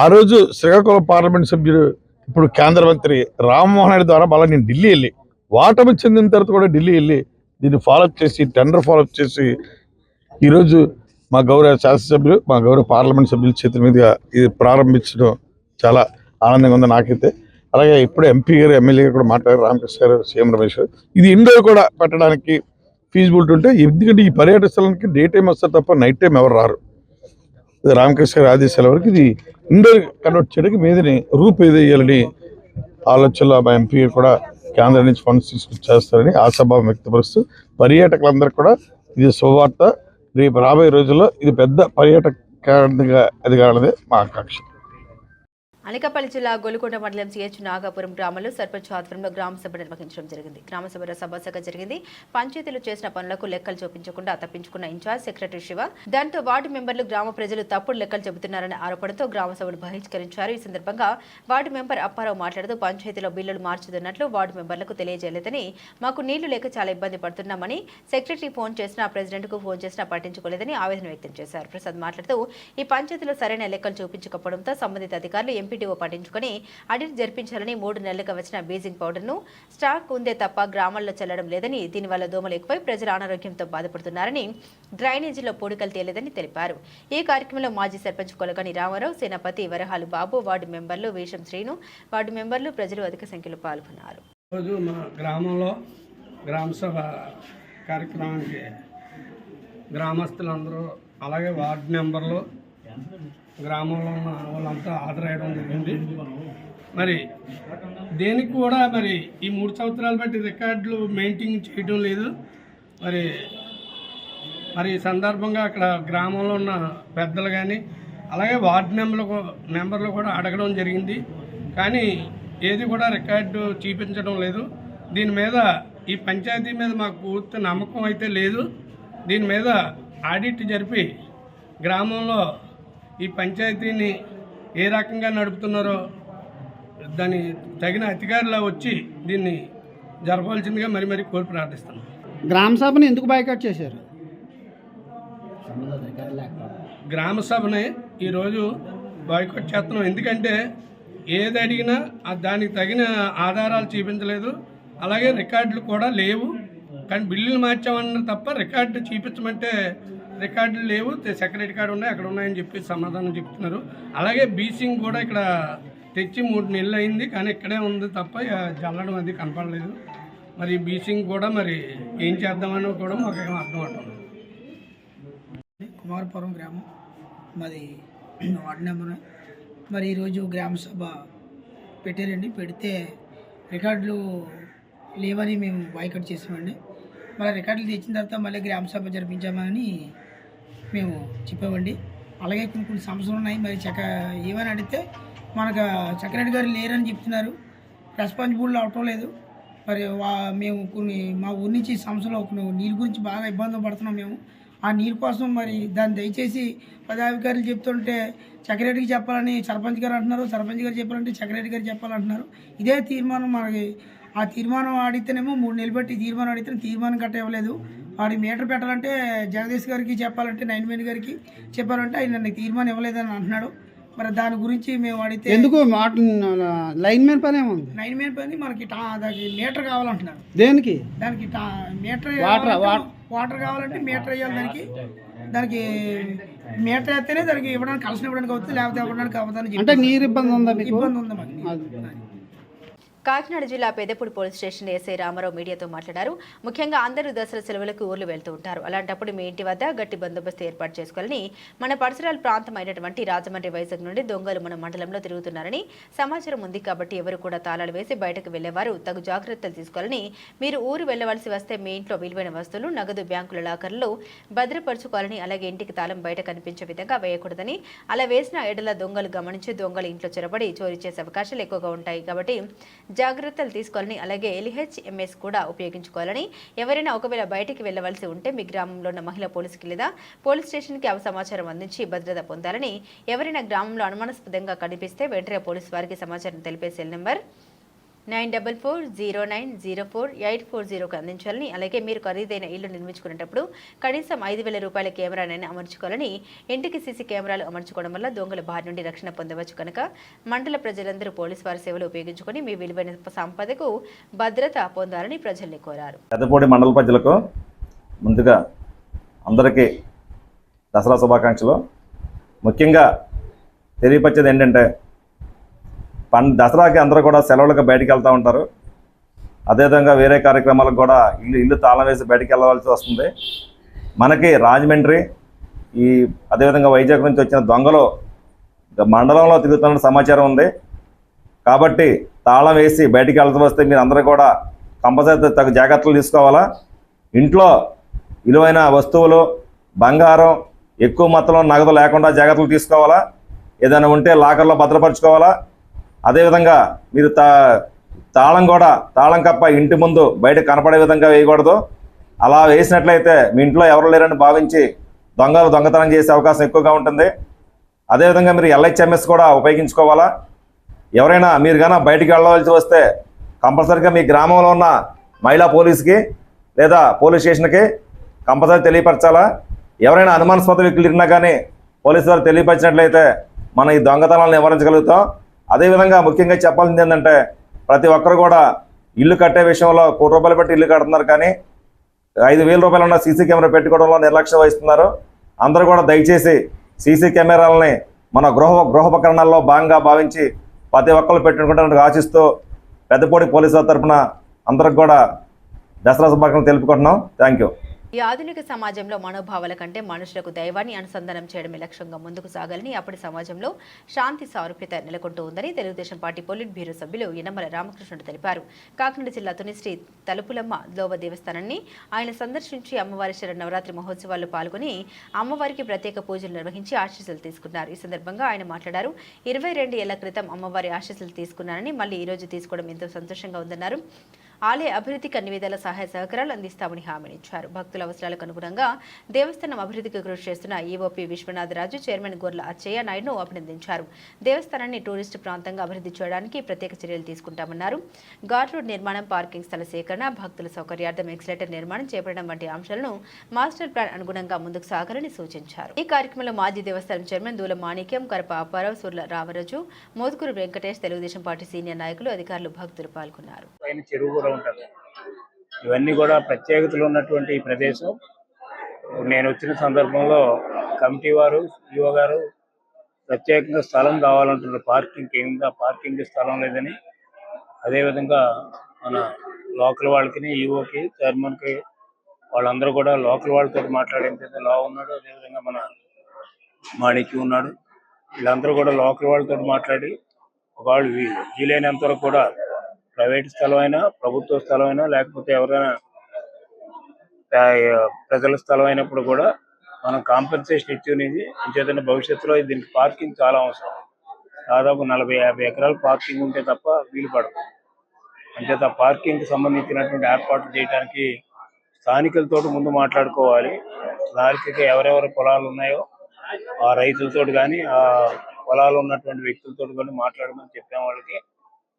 ఆ రోజు శ్రీకాకుళం పార్లమెంట్ సభ్యుడు, ఇప్పుడు కేంద్ర మంత్రి రామ్మోహన్ రెడ్డి ద్వారా మళ్ళీ నేను ఢిల్లీ వెళ్ళి, వాటమి చెందిన తర్వాత కూడా ఢిల్లీ వెళ్ళి దీన్ని ఫాలోఅప్ చేసి, టెండర్ ఫాలోఅప్ చేసి ఈరోజు మా గౌరవ శాసనసభ్యులు, మా గౌరవ పార్లమెంట్ సభ్యుల చేతుల మీదుగా ఇది ప్రారంభించడం చాలా ఆనందంగా ఉంది నాకైతే. అలాగే ఇప్పుడు ఎంపీ గారు, ఎమ్మెల్యే గారు కూడా మాట్లాడారు, రామకృష్ణ గారు, సీఎం రమేష్ గారు. ఇది ఇండోర్ కూడా పెట్టడానికి ఫీజిబిలిటీ ఉంటే, ఎందుకంటే ఈ పర్యాటక స్థలానికి డే టైం వస్తారు తప్ప నైట్ టైం ఎవరు రారు. రామకృష్ణ గారి ఆదేశాల వరకు ఇది ఇండోర్ కన్వర్ట్ చేయడానికి మీదని రూపుదిద్దాలని ఆలోచనలో మా ఎంపీ కూడా కేంద్రం నుంచి ఫండ్స్ తీసుకొచ్చి చేస్తారని ఆశాభావం వ్యక్తపరుస్తూ, పర్యాటకులందరికీ కూడా ఇది శుభవార్త. రేపు రాబోయే రోజుల్లో ఇది పెద్ద పర్యాటక కేంద్రంగా ఎదగాలనేదే మా ఆకాంక్ష. అనకాపల్లి జిల్లా గొలుకొండ మండలం సిహెచ్ నాగాపురం గ్రామంలో సర్పంచ్ ఆధ్వర్యంలో గ్రామ సభ నిర్వహించడం జరిగింది. గ్రామ సభ రసభాసగా జరిగింది. పంచాయతీలు చేసిన పనులకు లెక్కలు చూపించకుండా తప్పించుకున్న ఇన్ఛార్జ్ సెక్రటరీ శివ, దాంతో వార్డు మెంబర్లు గ్రామ ప్రజలు తప్పుడు లెక్కలు చెబుతున్నారనే ఆరోపణతో గ్రామ సభను బహిష్కరించారు. ఈ సందర్భంగా వార్డు మెంబర్ అప్పారావు మాట్లాడుతూ, పంచాయతీలో బిల్లులు మార్చుతున్నట్లు వార్డు మెంబర్లకు తెలియజేయలేదని, మాకు నీళ్లు లేక చాలా ఇబ్బంది పడుతున్నామని, సెక్రటరీ ఫోన్ చేసినా, ప్రెసిడెంట్కు ఫోన్ చేసినా పట్టించుకోలేదని ఆవేదన వ్యక్తం చేశారు. ప్రసాద్ మాట్లాడుతూ, ఈ పంచాయతీలో సరైన లెక్కలు చూపించకపోవడంతో సంబంధిత అధికారులు ఎంపీడీఓ పట్టించుకుని ఆడిట్ జరిపించాలని, 3 నెలలుగా వచ్చిన బీజింగ్ పౌడర్ను స్టాక్ ఉందే తప్ప గ్రామాల్లో చల్లడం లేదని, దీనివల్ల దోమలు ఎక్కువై ప్రజలు అనారోగ్యంతో బాధపడుతున్నారని, డ్రైనేజీలో పూడికలు తేలేదని తెలిపారు. ఈ కార్యక్రమంలో మాజీ సర్పంచ్ కొలగని రామారావు, సేనాపతి వరహాలు బాబు, వార్డు మెంబర్లు వేషం శ్రీను, వార్డు మెంబర్లు, ప్రజలు అధిక సంఖ్యలో పాల్గొన్నారు. రోజు మా గ్రామంలో గ్రామసభ కార్యక్రమానికి గ్రామస్తులందరూ, అలాగే వార్డు మెంబర్లు, గ్రామంలో ఉన్న వాళ్ళంతా హాజరయ్యడం జరిగింది. మరి దేనికి కూడా మరి ఈ 3 సంవత్సరాలు బట్టి రికార్డులు మెయింటైన్ చేయడం లేదు. మరి ఈ సందర్భంగా అక్కడ గ్రామంలో ఉన్న పెద్దలు కానీ, అలాగే వార్డు మెంబర్లు కూడా అడగడం జరిగింది. కానీ ఏది కూడా రికార్డు చూపించడం లేదు. దీని మీద ఈ పంచాయతీ మీద మాకు పూర్తి నమ్మకం అయితే లేదు. దీని మీద ఆడిట్ జరిపి గ్రామంలో ఈ పంచాయతీని ఏ రకంగా నడుపుతున్నారో దాని తగిన అధికారులు వచ్చి దీన్ని జరపవలసిందిగా మరి కోరి ప్రార్థిస్తున్నాం. గ్రామ సభను ఎందుకు బాయ్కాట్ చేశారు? గ్రామ సభని ఈరోజు బాయ్కాట్ చేస్తున్నాం. ఎందుకంటే ఏది అడిగినా దానికి తగిన ఆధారాలు చూపించలేదు. అలాగే రికార్డులు కూడా లేవు. కానీ బిల్లులు మార్చామన్నారు తప్ప రికార్డు చూపించమంటే రికార్డులు లేవు, సెక్రటరీ కార్డు ఉన్నాయి, అక్కడ ఉన్నాయని చెప్పి సమాధానం చెప్తున్నారు. అలాగే బీసింగ్ కూడా ఇక్కడ తెచ్చి 3 నెలలు అయింది, కానీ ఇక్కడే ఉంది తప్ప జల్లడం అది కనపడలేదు. మరి బీసింగ్ కూడా మరి ఏం చేద్దామని కూడా మాకు ఏమో అర్థం అవుతుంది. కుమారపురం గ్రామం మాది వార్డు నెంబర్. మరి ఈరోజు గ్రామ సభ పెట్టారండి. పెడితే రికార్డులు లేవని మేము బాయ్కాట్ చేసామండి. మళ్ళీ రికార్డులు తెచ్చిన తర్వాత మళ్ళీ గ్రామ సభ జరిపించామని మేము చెప్పామండి. అలాగే కొన్ని సమస్యలు ఉన్నాయి. మరి ఏమని అడిగితే మనకు సెక్రటరీ గారు లేరని చెప్తున్నారు, రెస్పాన్సిబుల్ అవటం లేదు. మరి మేము మా ఊరి నుంచి సమస్యలు నీళ్ళ గురించి బాగా ఇబ్బంది పడుతున్నాం మేము. ఆ నీరు కోసం మరి దాన్ని దయచేసి పదాధికారులు చెప్తుంటే సెక్రటరీకి చెప్పాలని సర్పంచ్ గారు అంటున్నారు, సర్పంచ్ గారు చెప్పాలంటే సెక్రటరీ గారు చెప్పాలంటున్నారు. ఇదే తీర్మానం మనకి ఆ తీర్మానం అడిగితేనేమో 3 నెలలు బట్టి తీర్మానం అడిగితే తీర్మానం గట్ట ఇవ్వలేదు. వాడి మీటర్ పెట్టాలంటే జగదీష్ గారికి చెప్పాలంటే, నైన్మేన్ గారికి చెప్పాలంటే ఆయన నాకు తీర్మానం ఇవ్వలేదని అంటున్నాడు. మరి దాని గురించి మేము అడిగితే ఎందుకు లైన్ మ్యాన్ పని ఏముంది? లైన్ మ్యాన్ పని మనకి దానికి మీటర్ కావాలంటున్నారు. దేనికి? దానికి మీటర్ వాటర్ కావాలంటే మీటర్ వేయాలి. దానికి మీటర్ వేస్తేనే దానికి ఇవ్వడానికి కలిసి ఇవ్వడానికి అవుతుంది, లేకపోతే ఇవ్వడానికి అవుతుంది. అంటే నీరు ఇబ్బంది ఉందా? మీకు ఇబ్బంది ఉందా? మాకు కాకినాడ జిల్లా Peddapudi police station SI Ramarao మీడియాతో మాట్లాడారు. ముఖ్యంగా అందరూ దసరా సెలవులకు ఊర్లు వెళ్తూ ఉంటారు. అలాంటప్పుడు మీ ఇంటి వద్ద గట్టి బందోబస్తు ఏర్పాటు చేసుకోవాలని, మన పరిసరాల ప్రాంతం అయినటువంటి రాజమండ్రి, వైజాగ్ నుండి దొంగలు మన మండలంలో తిరుగుతున్నారని సమాచారం ఉంది. కాబట్టి ఎవరు కూడా తాళాలు వేసి బయటకు వెళ్లేవారు తగు జాగ్రత్తలు తీసుకోవాలని, మీరు ఊరు వెళ్లవలసి వస్తే మీ ఇంట్లో విలువైన వస్తువులు, నగదు, బ్యాంకుల లాకర్లు భద్రపరచుకోవాలని, అలాగే ఇంటికి తాళం బయట కనిపించే విధంగా వేయకూడదని, అలా వేసిన ఎడల దొంగలు గమనించి దొంగలు ఇంట్లో చొరబడి చోరీ చేసే అవకాశాలు ఎక్కువగా ఉంటాయి. కాబట్టి జాగ్రత్తలు తీసుకోవాలని, అలాగే LHMS కూడా ఉపయోగించుకోవాలని, ఎవరైనా ఒకవేళ బయటికి వెళ్లవలసి ఉంటే మీ గ్రామంలో ఉన్న మహిళా పోలీసుకి లేదా పోలీస్ స్టేషన్కి సమాచారం అందించి భద్రత పొందాలని, ఎవరైనా గ్రామంలో అనుమానాస్పదంగా కనిపిస్తే వెంటనే పోలీసు వారికి సమాచారం తెలిపే సెల్ నెంబర్ 9440904840కు అందించాలని, అలాగే మీరు ఖరీదైన ఇల్లు నిర్మించుకునేటప్పుడు కనీసం 5,000 రూపాయల కెమెరానైనా అమర్చుకోవాలని, ఇంటికి సీసీ కెమెరాలు అమర్చుకోవడం వల్ల దొంగల బారి నుండి రక్షణ పొందవచ్చు కనుక మండల ప్రజలందరూ పోలీసు వారి సేవలు ఉపయోగించుకొని మీ విలువైన సంపదకు భద్రత పొందాలని ప్రజల్ని కోరారు. పెద్దపూడి మండల ప్రజలకు ముందుగా అందరికీ దసరా శుభాకాంక్షలు. ముఖ్యంగా తెలియపరిచేది ఏంటంటే, దసరాకి అందరూ కూడా సెలవులకు బయటికి వెళ్తూ ఉంటారు. అదేవిధంగా వేరే కార్యక్రమాలకు కూడా ఇల్లు తాళం వేసి బయటికి వెళ్ళవలసి వస్తుంది. మనకి రాజమండ్రి అదేవిధంగా వైజాగ్ నుంచి వచ్చిన దొంగలు మండలంలో తిరుగుతున్న సమాచారం ఉంది. కాబట్టి తాళం వేసి బయటికి వెళ్తూ వస్తే మీరు అందరూ కూడా కంపల్సరీ తగు జాగ్రత్తలు తీసుకోవాలా. ఇంట్లో విలువైన వస్తువులు, బంగారం, ఎక్కువ మొత్తంలో నగదు లేకుండా జాగ్రత్తలు తీసుకోవాలా. ఏదైనా ఉంటే లాకర్లో భద్రపరచుకోవాలా. అదేవిధంగా మీరు తాళం కప్ప ఇంటి ముందు బయట కనపడే విధంగా వేయకూడదు. అలా వేసినట్లయితే మీ ఇంట్లో ఎవరు లేరని భావించి దొంగలు దొంగతనం చేసే అవకాశం ఎక్కువగా ఉంటుంది. అదేవిధంగా మీరు LHMS కూడా ఉపయోగించుకోవాలా. ఎవరైనా మీరు కన్నా బయటికి వెళ్ళవలసి వస్తే కంపల్సరీగా మీ గ్రామంలో ఉన్న మహిళా పోలీస్కి లేదా పోలీస్ స్టేషన్కి కంపల్సరీ తెలియపరచాలా. ఎవరైనా అనుమానాస్పద వ్యక్తులు ఉన్నా కానీ పోలీసు వారు తెలియపరిచినట్లయితే మనం ఈ దొంగతనాలను నివారించగలుగుతాం. అదేవిధంగా ముఖ్యంగా చెప్పాల్సింది ఏంటంటే, ప్రతి ఒక్కరు కూడా ఇల్లు కట్టే విషయంలో ₹1,00,000 పెట్టి ఇల్లు కడుతున్నారు, కానీ 5,000 రూపాయలు ఉన్న సీసీ కెమెరా పెట్టుకోవడంలో నిర్లక్ష్యం వహిస్తున్నారు. అందరూ కూడా దయచేసి సీసీ కెమెరాలని మన గృహోపకరణాల్లో భాగంగా భావించి ప్రతి ఒక్కరు పెట్టుకుంటారని ఆశిస్తూ పెద్దపూడి పోలీసుల తరఫున అందరికి కూడా దసరా శుభాకాంక్షలు తెలుపుకుంటున్నాం. Thank you. ఈ ఆధునిక సమాజంలో మనోభావాల కంటే మనుషులకు దైవాన్ని అనుసంధానం చేయడమే లక్ష్యంగా ముందుకు సాగాలని, అప్పటి సమాజంలో శాంతి సారూప్యత నెలకొంటూ ఉందని తెలుగుదేశం పార్టీ పొలిట్ బ్యూరో సభ్యులు యనమల రామకృష్ణుడు తెలిపారు. కాకినాడ జిల్లా తుని శ్రీ తలుపులమ్మ లోవ దేవస్థానాన్ని ఆయన సందర్శించి అమ్మవారి శరన్నవరాత్రి మహోత్సవాల్లో పాల్గొని అమ్మవారికి ప్రత్యేక పూజలు నిర్వహించి ఆశీస్సులు తీసుకున్నారు. ఈ సందర్భంగా ఆయన మాట్లాడారు. 22 ఏళ్ల క్రితం అమ్మవారి ఆశీస్సులు తీసుకున్నారని, మళ్లీ ఈ రోజు తీసుకోవడం ఎంతో సంతోషంగా ఉందన్నారు. ఆలయ అభివృద్ధికి అన్ని విధాల సహాయ సహకారాలు అందిస్తామని హామీనిచ్చారు. భక్తుల అవసరాలకు అనుగుణంగా దేవస్థానం అభివృద్ధికి కృషి చేస్తున్న ఈఓపీ విశ్వనాథరాజు, చైర్మన్ గొర్ల అచ్చయ్య నాయుడును అభినందించారు. దేవస్థానాన్ని టూరిస్టు ప్రాంతంగా అభివృద్ధి చేయడానికి ప్రత్యేక చర్యలు తీసుకుంటామన్నారు. ఘాట్ రోడ్ నిర్మాణం, పార్కింగ్ స్థల సేకరణ, భక్తుల సౌకర్యార్థం ఎక్సిలేటర్ నిర్మాణం చేపట్టడం వంటి అంశాలను మాస్టర్ ప్లాన్ అనుగుణంగా ముందుకు సాగాలని సూచించారు. ఈ కార్యక్రమంలో మాజీ దేవస్థానం చైర్మన్ దూల మాణిక్యం, కరప అప్పారావు, సుర్ల రామరాజు, మోదుకూరు వెంకటేష్, తెలుగుదేశం పార్టీ సీనియర్ నాయకులు, అధికారులు, భక్తులు పాల్గొన్నారు. ఉంటుంది. ఇవన్నీ కూడా ప్రత్యేకతలు ఉన్నటువంటి ఈ ప్రదేశం. నేను వచ్చిన సందర్భంలో కమిటీ వారు, ఈఓ గారు ప్రత్యేకంగా స్థలం కావాలంటున్నారు. పార్కింగ్ స్థలం లేదని. అదేవిధంగా మన లోకల్ వాళ్ళకి, ఈఓకి, చైర్మన్కి వాళ్ళందరూ కూడా లోకల్ వాళ్ళతో మాట్లాడేంత లా ఉన్నాడు. అదేవిధంగా మన మాణిక్యం ఉన్నాడు. వీళ్ళందరూ కూడా లోకల్ వాళ్ళతో మాట్లాడి ఒకవేళ వీలైనంత వరకు కూడా ప్రైవేట్ స్థలం అయినా, ప్రభుత్వ స్థలం అయినా, లేకపోతే ఎవరైనా ప్రజల స్థలం అయినప్పుడు కూడా మనం కాంపెన్సేషన్ ఇచ్చేది. అంచేతనే భవిష్యత్తులో దీనికి పార్కింగ్ చాలా అవసరం. దాదాపు 40-50 ఎకరాలు పార్కింగ్ ఉంటే తప్ప వీలు పడదు. అంచేత పార్కింగ్కి సంబంధించినటువంటి ఏర్పాట్లు చేయడానికి స్థానికులతో ముందు మాట్లాడుకోవాలి. స్థానికంగా ఎవరెవరి పొలాలు ఉన్నాయో ఆ రైతులతో కానీ, ఆ పొలాలు ఉన్నటువంటి వ్యక్తులతో కానీ మాట్లాడమని చెప్పాము వాళ్ళకి.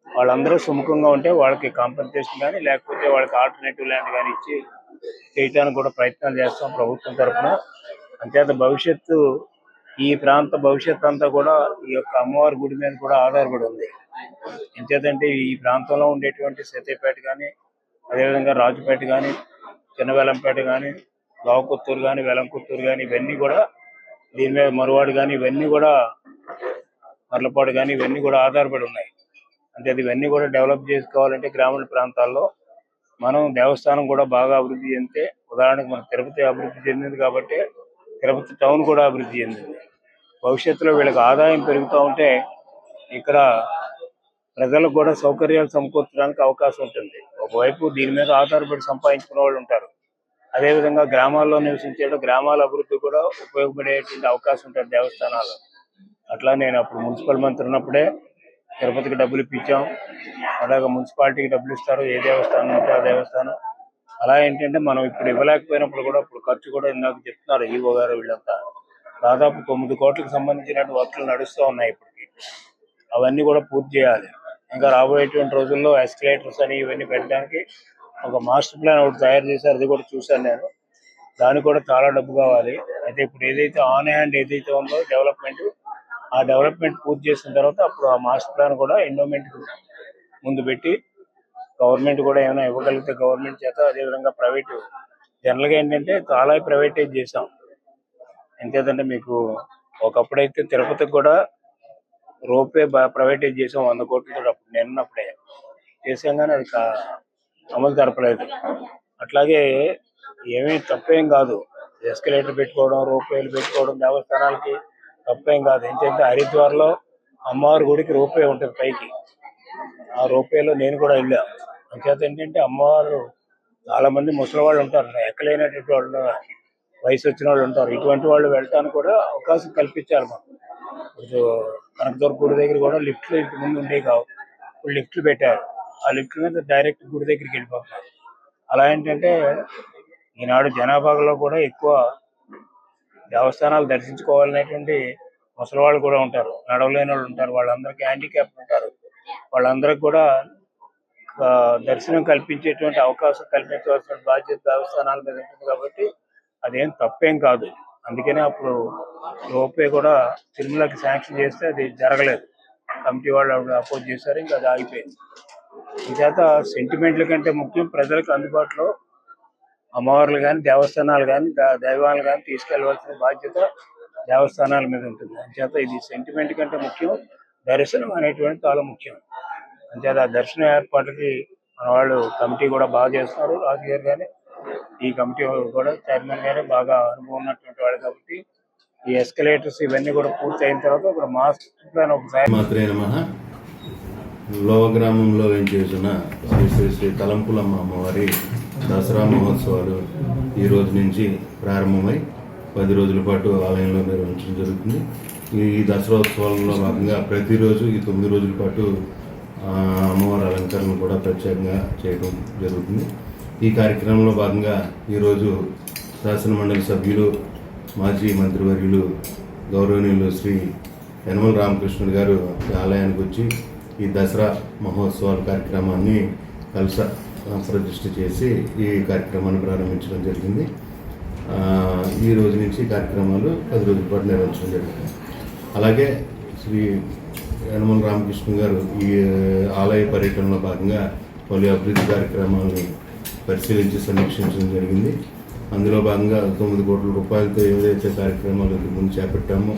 వాళ్ళందరూ సుముఖంగా ఉంటే వాళ్ళకి కాంపెన్సేషన్ కానీ, లేకపోతే వాళ్ళకి ఆల్టర్నేటివ్ ల్యాండ్ కానీ ఇచ్చి చేయడానికి కూడా ప్రయత్నాలు చేస్తాం ప్రభుత్వం తరఫున. అంచేత ఈ ప్రాంత భవిష్యత్తు అంతా కూడా ఈ యొక్క అమ్మవారి గుడి మీద కూడా ఆధారపడి ఉంది. ఎంచేతంటే ఈ ప్రాంతంలో ఉండేటువంటి సీతయ్యపేట కానీ, అదేవిధంగా రాజుపేట కానీ, చిన్నవేలంపేట కానీ, లావకొత్తూరు కానీ, వెలంకొత్తూరు కానీ, ఇవన్నీ కూడా దీని మీద మరువాడు కానీ, ఇవన్నీ కూడా మర్లపాడు కానీ, ఇవన్నీ కూడా ఆధారపడి ఉన్నాయి. అంటే ఇవన్నీ కూడా డెవలప్ చేసుకోవాలంటే గ్రామీణ ప్రాంతాల్లో మనం దేవస్థానం కూడా బాగా అభివృద్ధి చెందితే, ఉదాహరణకు మన తిరుపతి అభివృద్ధి చెందింది కాబట్టి తిరుపతి టౌన్ కూడా అభివృద్ధి చెందింది. భవిష్యత్తులో వీళ్ళకి ఆదాయం పెరుగుతూ ఉంటే ఇక్కడ ప్రజలకు కూడా సౌకర్యాలు సమకూర్చడానికి అవకాశం ఉంటుంది. ఒకవైపు దీని మీద ఆధారపడి సంపాదించుకునే వాళ్ళు ఉంటారు. అదేవిధంగా గ్రామాల్లో నివసించే గ్రామాల అభివృద్ధి కూడా ఉపయోగపడేటువంటి అవకాశం ఉంటుంది దేవస్థానాలు. అట్లా నేను అప్పుడు మున్సిపల్ మంత్రి ఉన్నప్పుడే తిరుపతికి డబ్బులు ఇప్పించాం. అలాగే మున్సిపాలిటీకి డబ్బులు ఇస్తారు, ఏ దేవస్థానం ఉంటే ఆ దేవస్థానం. అలా ఏంటంటే మనం ఇప్పుడు ఇవ్వలేకపోయినప్పుడు కూడా ఇప్పుడు ఖర్చు కూడా ఇందాక చెప్తున్నారు ఈవో గారు వీళ్ళంతా, దాదాపు 9 కోట్లకు సంబంధించినటువంటి వర్క్లు నడుస్తూ ఉన్నాయి ఇప్పటికి. అవన్నీ కూడా పూర్తి చేయాలి. ఇంకా రాబోయేటువంటి రోజుల్లో ఎస్కలేటర్స్ అని ఇవన్నీ పెట్టడానికి ఒక మాస్టర్ ప్లాన్ ఒకటి తయారు చేశారు, అది కూడా చూశాను నేను. దానికి కూడా చాలా డబ్బు కావాలి. అయితే ఇప్పుడు ఏదైతే ఆన్ హ్యాండ్ ఏదైతే ఉందో డెవలప్మెంట్, ఆ డెవలప్మెంట్ పూర్తి చేసిన తర్వాత అప్పుడు ఆ మాస్టర్ ప్లాన్ కూడా ఎండోమెంట్ ముందు పెట్టి గవర్నమెంట్ కూడా ఏమైనా ఇవ్వగలిగితే గవర్నమెంట్ చేత, అదేవిధంగా ప్రైవేటు జనరల్గా ఏంటంటే చాలా ప్రైవేటైజ్ చేసాం. ఎంతేదంటే మీకు ఒకప్పుడైతే తిరుపతికి కూడా రోపే ప్రైవేటైజ్ చేసాం 100 కోట్లతో, అప్పుడు నిన్నప్పుడే చేసాం కానీ అది అమలు జరపలేదు. అట్లాగే ఏమీ తప్పేం కాదు, ఎస్కలేటర్ పెట్టుకోవడం, రోపేలు పెట్టుకోవడం దేవస్థానాలకి తప్పేం కాదు. ఏంటంటే హరిద్వార్లో అమ్మవారి గుడికి రోపే ఉంటుంది పైకి, ఆ రోపేలో నేను కూడా వెళ్ళాను. అంచేత ఏంటంటే అమ్మవారు చాలా మంది ముసలి వాళ్ళు ఉంటారు, ఎక్కలేనటువంటి వాళ్ళు, వయసు వచ్చిన వాళ్ళు ఉంటారు. ఇటువంటి వాళ్ళు వెళ్ళటానికి కూడా అవకాశం కల్పించాలి మనం. ఇప్పుడు కనకదుర్గ గుడి దగ్గర కూడా లిఫ్ట్లు ఇంటి ముందు ఉండేవి కావు, ఇప్పుడు లిఫ్ట్లు పెట్టారు. ఆ లిఫ్ట్ మీద డైరెక్ట్ గుడి దగ్గరికి వెళ్ళిపోతున్నారు. అలా ఏంటంటే ఈనాడు జనాభాలో కూడా ఎక్కువ దేవస్థానాలు దర్శించుకోవాలనేటువంటి ముసలి వాళ్ళు కూడా ఉంటారు, నడవలేని వాళ్ళు ఉంటారు, వాళ్ళందరికీ హ్యాండిక్యాప్ ఉంటారు. వాళ్ళందరికీ కూడా దర్శనం కల్పించేటువంటి అవకాశం కల్పించవలసిన బాధ్యత దేవస్థానాల మీద ఉంటుంది. కాబట్టి అదేం తప్పేం కాదు. అందుకనే అప్పుడు రోపే కూడా తిరుమలకి శాంక్షన్ చేస్తే అది జరగలేదు, కమిటీ వాళ్ళు అపోజ్ చేశారు, ఇంకా అది ఆగిపోయింది. ఈ చేత సెంటిమెంట్ల కంటే ముఖ్యం ప్రజలకు అందుబాటులో అమ్మవార్లు కానీ దేవస్థానాలు కానీ దైవాలు కానీ తీసుకెళ్లవలసిన బాధ్యత దేవస్థానాల మీద ఉంటుంది. అంచేత ఇది సెంటిమెంట్ కంటే ముఖ్యం, దర్శనం అనేటువంటి చాలా ముఖ్యం. అంచేత ఆ దర్శన ఏర్పాట్లకి మన వాళ్ళు కమిటీ కూడా బాగా చేస్తున్నారు. రాజు గారు కానీ ఈ కమిటీ కూడా చైర్మన్ గారే బాగా అనుభవం ఉన్నటువంటి వాళ్ళు కాబట్టి ఈ ఎస్కలేటర్స్ ఇవన్నీ కూడా పూర్తి అయిన తర్వాత ఒక మాస్టర్ ప్లాన్ ఒకసారి లోవ గ్రామంలో వేంచేసిన శ్రీ శ్రీ శ్రీ తలంపులమ్మ అమ్మవారి దసరా మహోత్సవాలు ఈ రోజు నుంచి ప్రారంభమై 10 రోజుల పాటు ఆలయంలో నిర్వహించడం జరుగుతుంది. ఈ దసరా ఉత్సవాలలో భాగంగా ప్రతిరోజు ఈ 9 రోజుల పాటు అమ్మవారి అలంకరణలు కూడా ప్రత్యేకంగా చేయడం జరుగుతుంది. ఈ కార్యక్రమంలో భాగంగా ఈరోజు శాసనమండలి సభ్యులు మాజీ మంత్రివర్యులు గౌరవనీయులు శ్రీ యనమల రామకృష్ణుడు గారు ఆలయానికి వచ్చి ఈ దసరా మహోత్సవాల కార్యక్రమాన్ని కలశ ప్రతిష్ఠ చేసి ఈ కార్యక్రమాన్ని ప్రారంభించడం జరిగింది. ఈ రోజు నుంచి కార్యక్రమాలు 10 రోజుల పాటు నిర్వహించడం జరిగింది. అలాగే శ్రీ యనమల రామకృష్ణ గారు ఈ ఆలయ పర్యటనలో భాగంగా పలు అభివృద్ధి కార్యక్రమాలను పరిశీలించి సమీక్షించడం జరిగింది. అందులో భాగంగా 9 కోట్ల రూపాయలతో ఏదైతే కార్యక్రమాలు ముందు చేపట్టామో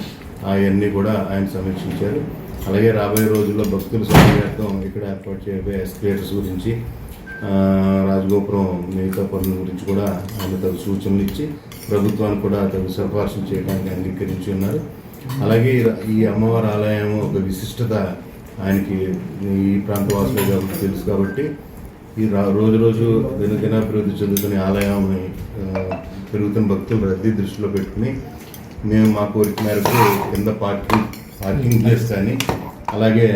అవన్నీ కూడా ఆయన సమీక్షించారు. అలాగే రాబోయే రోజుల్లో భక్తుల సౌకర్యార్థం ఇక్కడ ఏర్పాటు చేయబోయే ఎస్కలేటర్స్ గురించి, రాజగోపురం మిగతా పనుల గురించి కూడా ఆయన తగు సూచనలు ఇచ్చి ప్రభుత్వానికి కూడా తగు సిఫార్సులు చేయడానికి అంగీకరించి ఉన్నారు. అలాగే ఈ అమ్మవారి ఆలయం ఒక విశిష్టత ఆయనకి ఈ ప్రాంత వాసులుగా తెలుసు కాబట్టి ఈ రోజు దినదినాభివృద్ధి చెందుతున్న ఆలయాన్ని పెరుగుతున్న భక్తుల రద్దీ దృష్టిలో పెట్టుకుని మేము మా కోరిక మేరకు కింద పార్కింగ్ ప్లేస్ కానీ అలాగే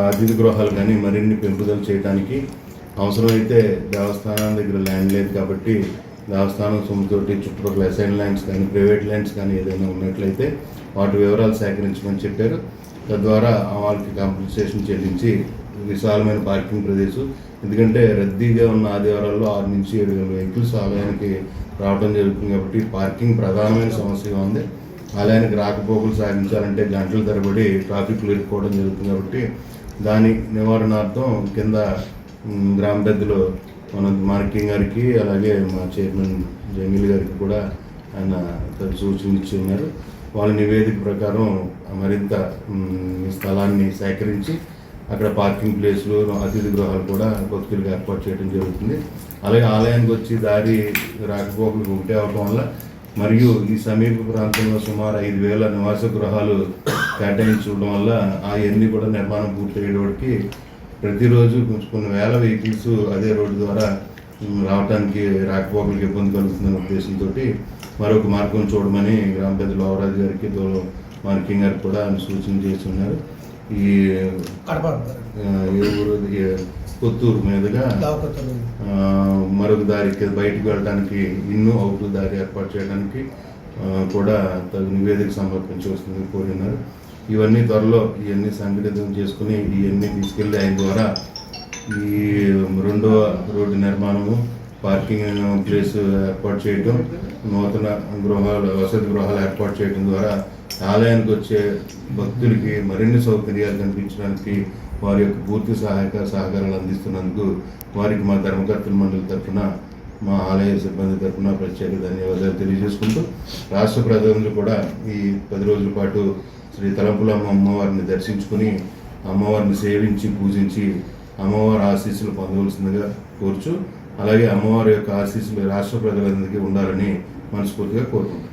అతిథి గృహాలు కానీ మరిన్ని పెంపుదల చేయడానికి అవసరమైతే దేవస్థానం దగ్గర ల్యాండ్ లేదు కాబట్టి దేవస్థానం సొమ్ముతోటి చుట్టుపక్కల అసైన్ ల్యాండ్స్ కానీ ప్రైవేట్ ల్యాండ్స్ కానీ ఏదైనా ఉన్నట్లయితే వాటి వివరాలు సేకరించమని చెప్పారు. తద్వారా వాళ్ళకి కాంపెన్సేషన్ చెల్లించి విశాలమైన పార్కింగ్ ప్రదేశం, ఎందుకంటే రద్దీగా ఉన్న ఆదివారాల్లో 6 నుంచి 7 వెహికల్స్ ఆలయానికి రావడం జరుగుతుంది కాబట్టి పార్కింగ్ ప్రధానమైన సమస్యగా ఉంది. ఆలయానికి రాకపోకలు సాగించాలంటే గంటల తరబడి ట్రాఫిక్లు ఇరుక్కోవడం జరుగుతుంది కాబట్టి దాని నివారణార్థం కింద గ్రామ పెద్దలు మన మార్కింగ్ గారికి అలాగే మా చైర్మన్ జమీల్ గారికి కూడా ఆయన సూచనలు ఇచ్చి ఉన్నారు. వాళ్ళ నివేదిక ప్రకారం మరింత స్థలాన్ని సేకరించి అక్కడ పార్కింగ్ ప్లేస్లు, అతిథి గృహాలు కూడా భక్తులకు ఏర్పాటు చేయడం జరుగుతుంది. అలాగే ఆలయానికి వచ్చి దారి రాకపోకలకు ఒకటే అవడం వల్ల మరియు ఈ సమీప ప్రాంతంలో సుమారు 5,000 నివాస గృహాలు కేటాయించడం వల్ల అవన్నీ కూడా నిర్మాణం పూర్తయ్యేటికి ప్రతిరోజు కొన్ని వేల వెహికల్స్ అదే రోడ్డు ద్వారా రావడానికి రాకపోకలకు ఇబ్బంది కలుగుతుందనే ఉద్దేశంతో మరొక మార్గం చూడమని గ్రామ పెద్దలు అవరాజు గారికి, మార్కింగ్ గారికి కూడా సూచన చేస్తున్నారు. ఈ కొత్తూరు మీదుగా మరొక దారికి బయటకు వెళ్ళడానికి అవుట్ దారి ఏర్పాటు చేయడానికి కూడా తగు నివేదిక సమర్పించవలసింది కోరినారు. ఇవన్నీ త్వరలో ఇవన్నీ సంఘటితం చేసుకుని ఇవన్నీ తీసుకెళ్ళి ఆయన ద్వారా ఈ 2వ రోడ్డు నిర్మాణము, పార్కింగ్ ప్లేస్ ఏర్పాటు చేయటం, నూతన వసతి గృహాలు ఏర్పాటు చేయడం ద్వారా ఆలయానికి వచ్చే భక్తులకి మరిన్ని సౌకర్యాలు కల్పించడానికి వారి యొక్క పూర్తి సహకారాలు అందిస్తున్నందుకు వారికి మా ధర్మకర్తల మండలి తరఫున, మా ఆలయ సిబ్బంది తరఫున ప్రత్యేక ధన్యవాదాలు తెలియజేసుకుంటూ రాష్ట్ర ప్రజలందరూ కూడా ఈ 10 రోజుల పాటు శ్రీ తలంపులమ్మ అమ్మవారిని దర్శించుకుని అమ్మవారిని సేవించి పూజించి అమ్మవారి ఆశీస్సులు పొందవలసిందిగా కోరుచు, అలాగే అమ్మవారి యొక్క ఆశీస్సులు రాష్ట్ర ప్రజలందరికీ ఉండాలని మనస్ఫూర్తిగా కోరుకుంటున్నాను.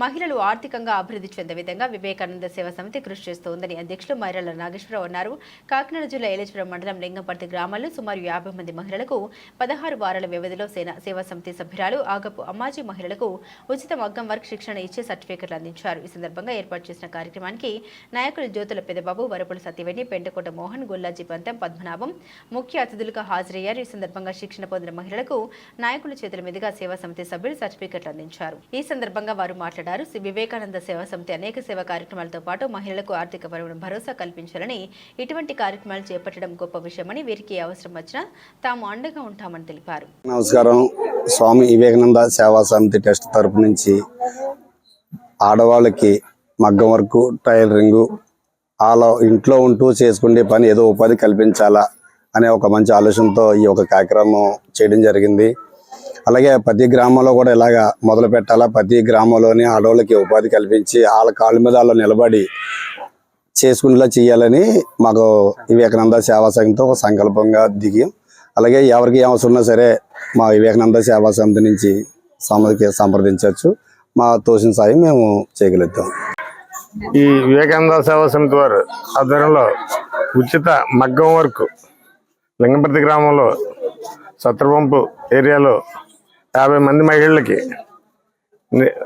మహిళలు ఆర్థికంగా అభివృద్ధి చెందే విధంగా వివేకానంద సేవా సమితి కృషి చేస్తోందని అధ్యక్షులు మైరాల నాగేశ్వరరావు అన్నారు. కాకినాడ జిల్లా ఏలేశ్వరం మండలం లింగంపర్తి గ్రామాల్లో సుమారు 50 మంది మహిళలకు 16 వారాల వ్యవధిలో సేవా సమితి సభ్యురాలు ఆగపు అమ్మాజీ మహిళలకు ఉచిత మగ్గం వర్క్ శిక్షణ ఇచ్చే సర్టిఫికెట్లు అందించారు. ఈ సందర్భంగా ఏర్పాటు చేసిన కార్యక్రమానికి నాయకులు జ్యోతుల పెదబాబు, వరపుల సత్యవేణి, పెంటకోట మోహన్, గొల్లాజీ పంతం, పద్మనాభం ముఖ్య అతిథులుగా హాజరయ్యారు. ఈ సందర్భంగా శిక్షణ పొందిన మహిళలకు నాయకుల చేతుల మీదుగా సేవా సమితి సభ్యులు సర్టిఫికెట్లు అందించారు. ఈ సందర్భంగా వారు మాట్లాడారు. వివేకానంద సేవా సమితి అనేక సేవా కార్యక్రమాలతో పాటు మహిళలకు ఆర్థికపరమైన భరోసా కల్పించాలని, ఇటువంటి కార్యక్రమాలు చేపట్టడం గొప్ప విషయమని, వీరికి అవసరం వచ్చినా తాము అండగా ఉంటామని తెలిపారు. నమస్కారం. స్వామి వివేకానంద సేవా సమితి ట్రస్ట్ తరపు నుంచి ఆడవాళ్ళకి మగ్గం వర్క్, టైలరింగు, వాళ్ళ ఇంట్లో ఉంటూ చేసుకునే పని ఏదో ఉపాధి కల్పించాలా అనే ఒక మంచి ఆలోచనతో ఈ ఒక కార్యక్రమం చేయడం జరిగింది. అలాగే ప్రతి గ్రామంలో కూడా ఇలాగా మొదలు పెట్టాలా, ప్రతి గ్రామంలోని ఆడవాళ్ళకి ఉపాధి కల్పించి వాళ్ళ కాళ్ళ మీద వాళ్ళు నిలబడి చేసుకునేలా చేయాలని మాకు వివేకానంద సేవా సమితితో ఒక సంకల్పంగా దిగి, అలాగే ఎవరికి అవసరం ఉన్నా సరే మా వివేకానంద సేవా సమితి నుంచి సంప్రదించవచ్చు. మా తోసిన సాయం మేము చేయగలుగుతాం. ఈ వివేకానంద సేవా సమితి వారు ఆధ్వర్యంలో ఉచిత మగ్గం వర్క్ లింగంపర్తి గ్రామంలో సత్రపంపు ఏరియాలో 50 మంది మహిళలకి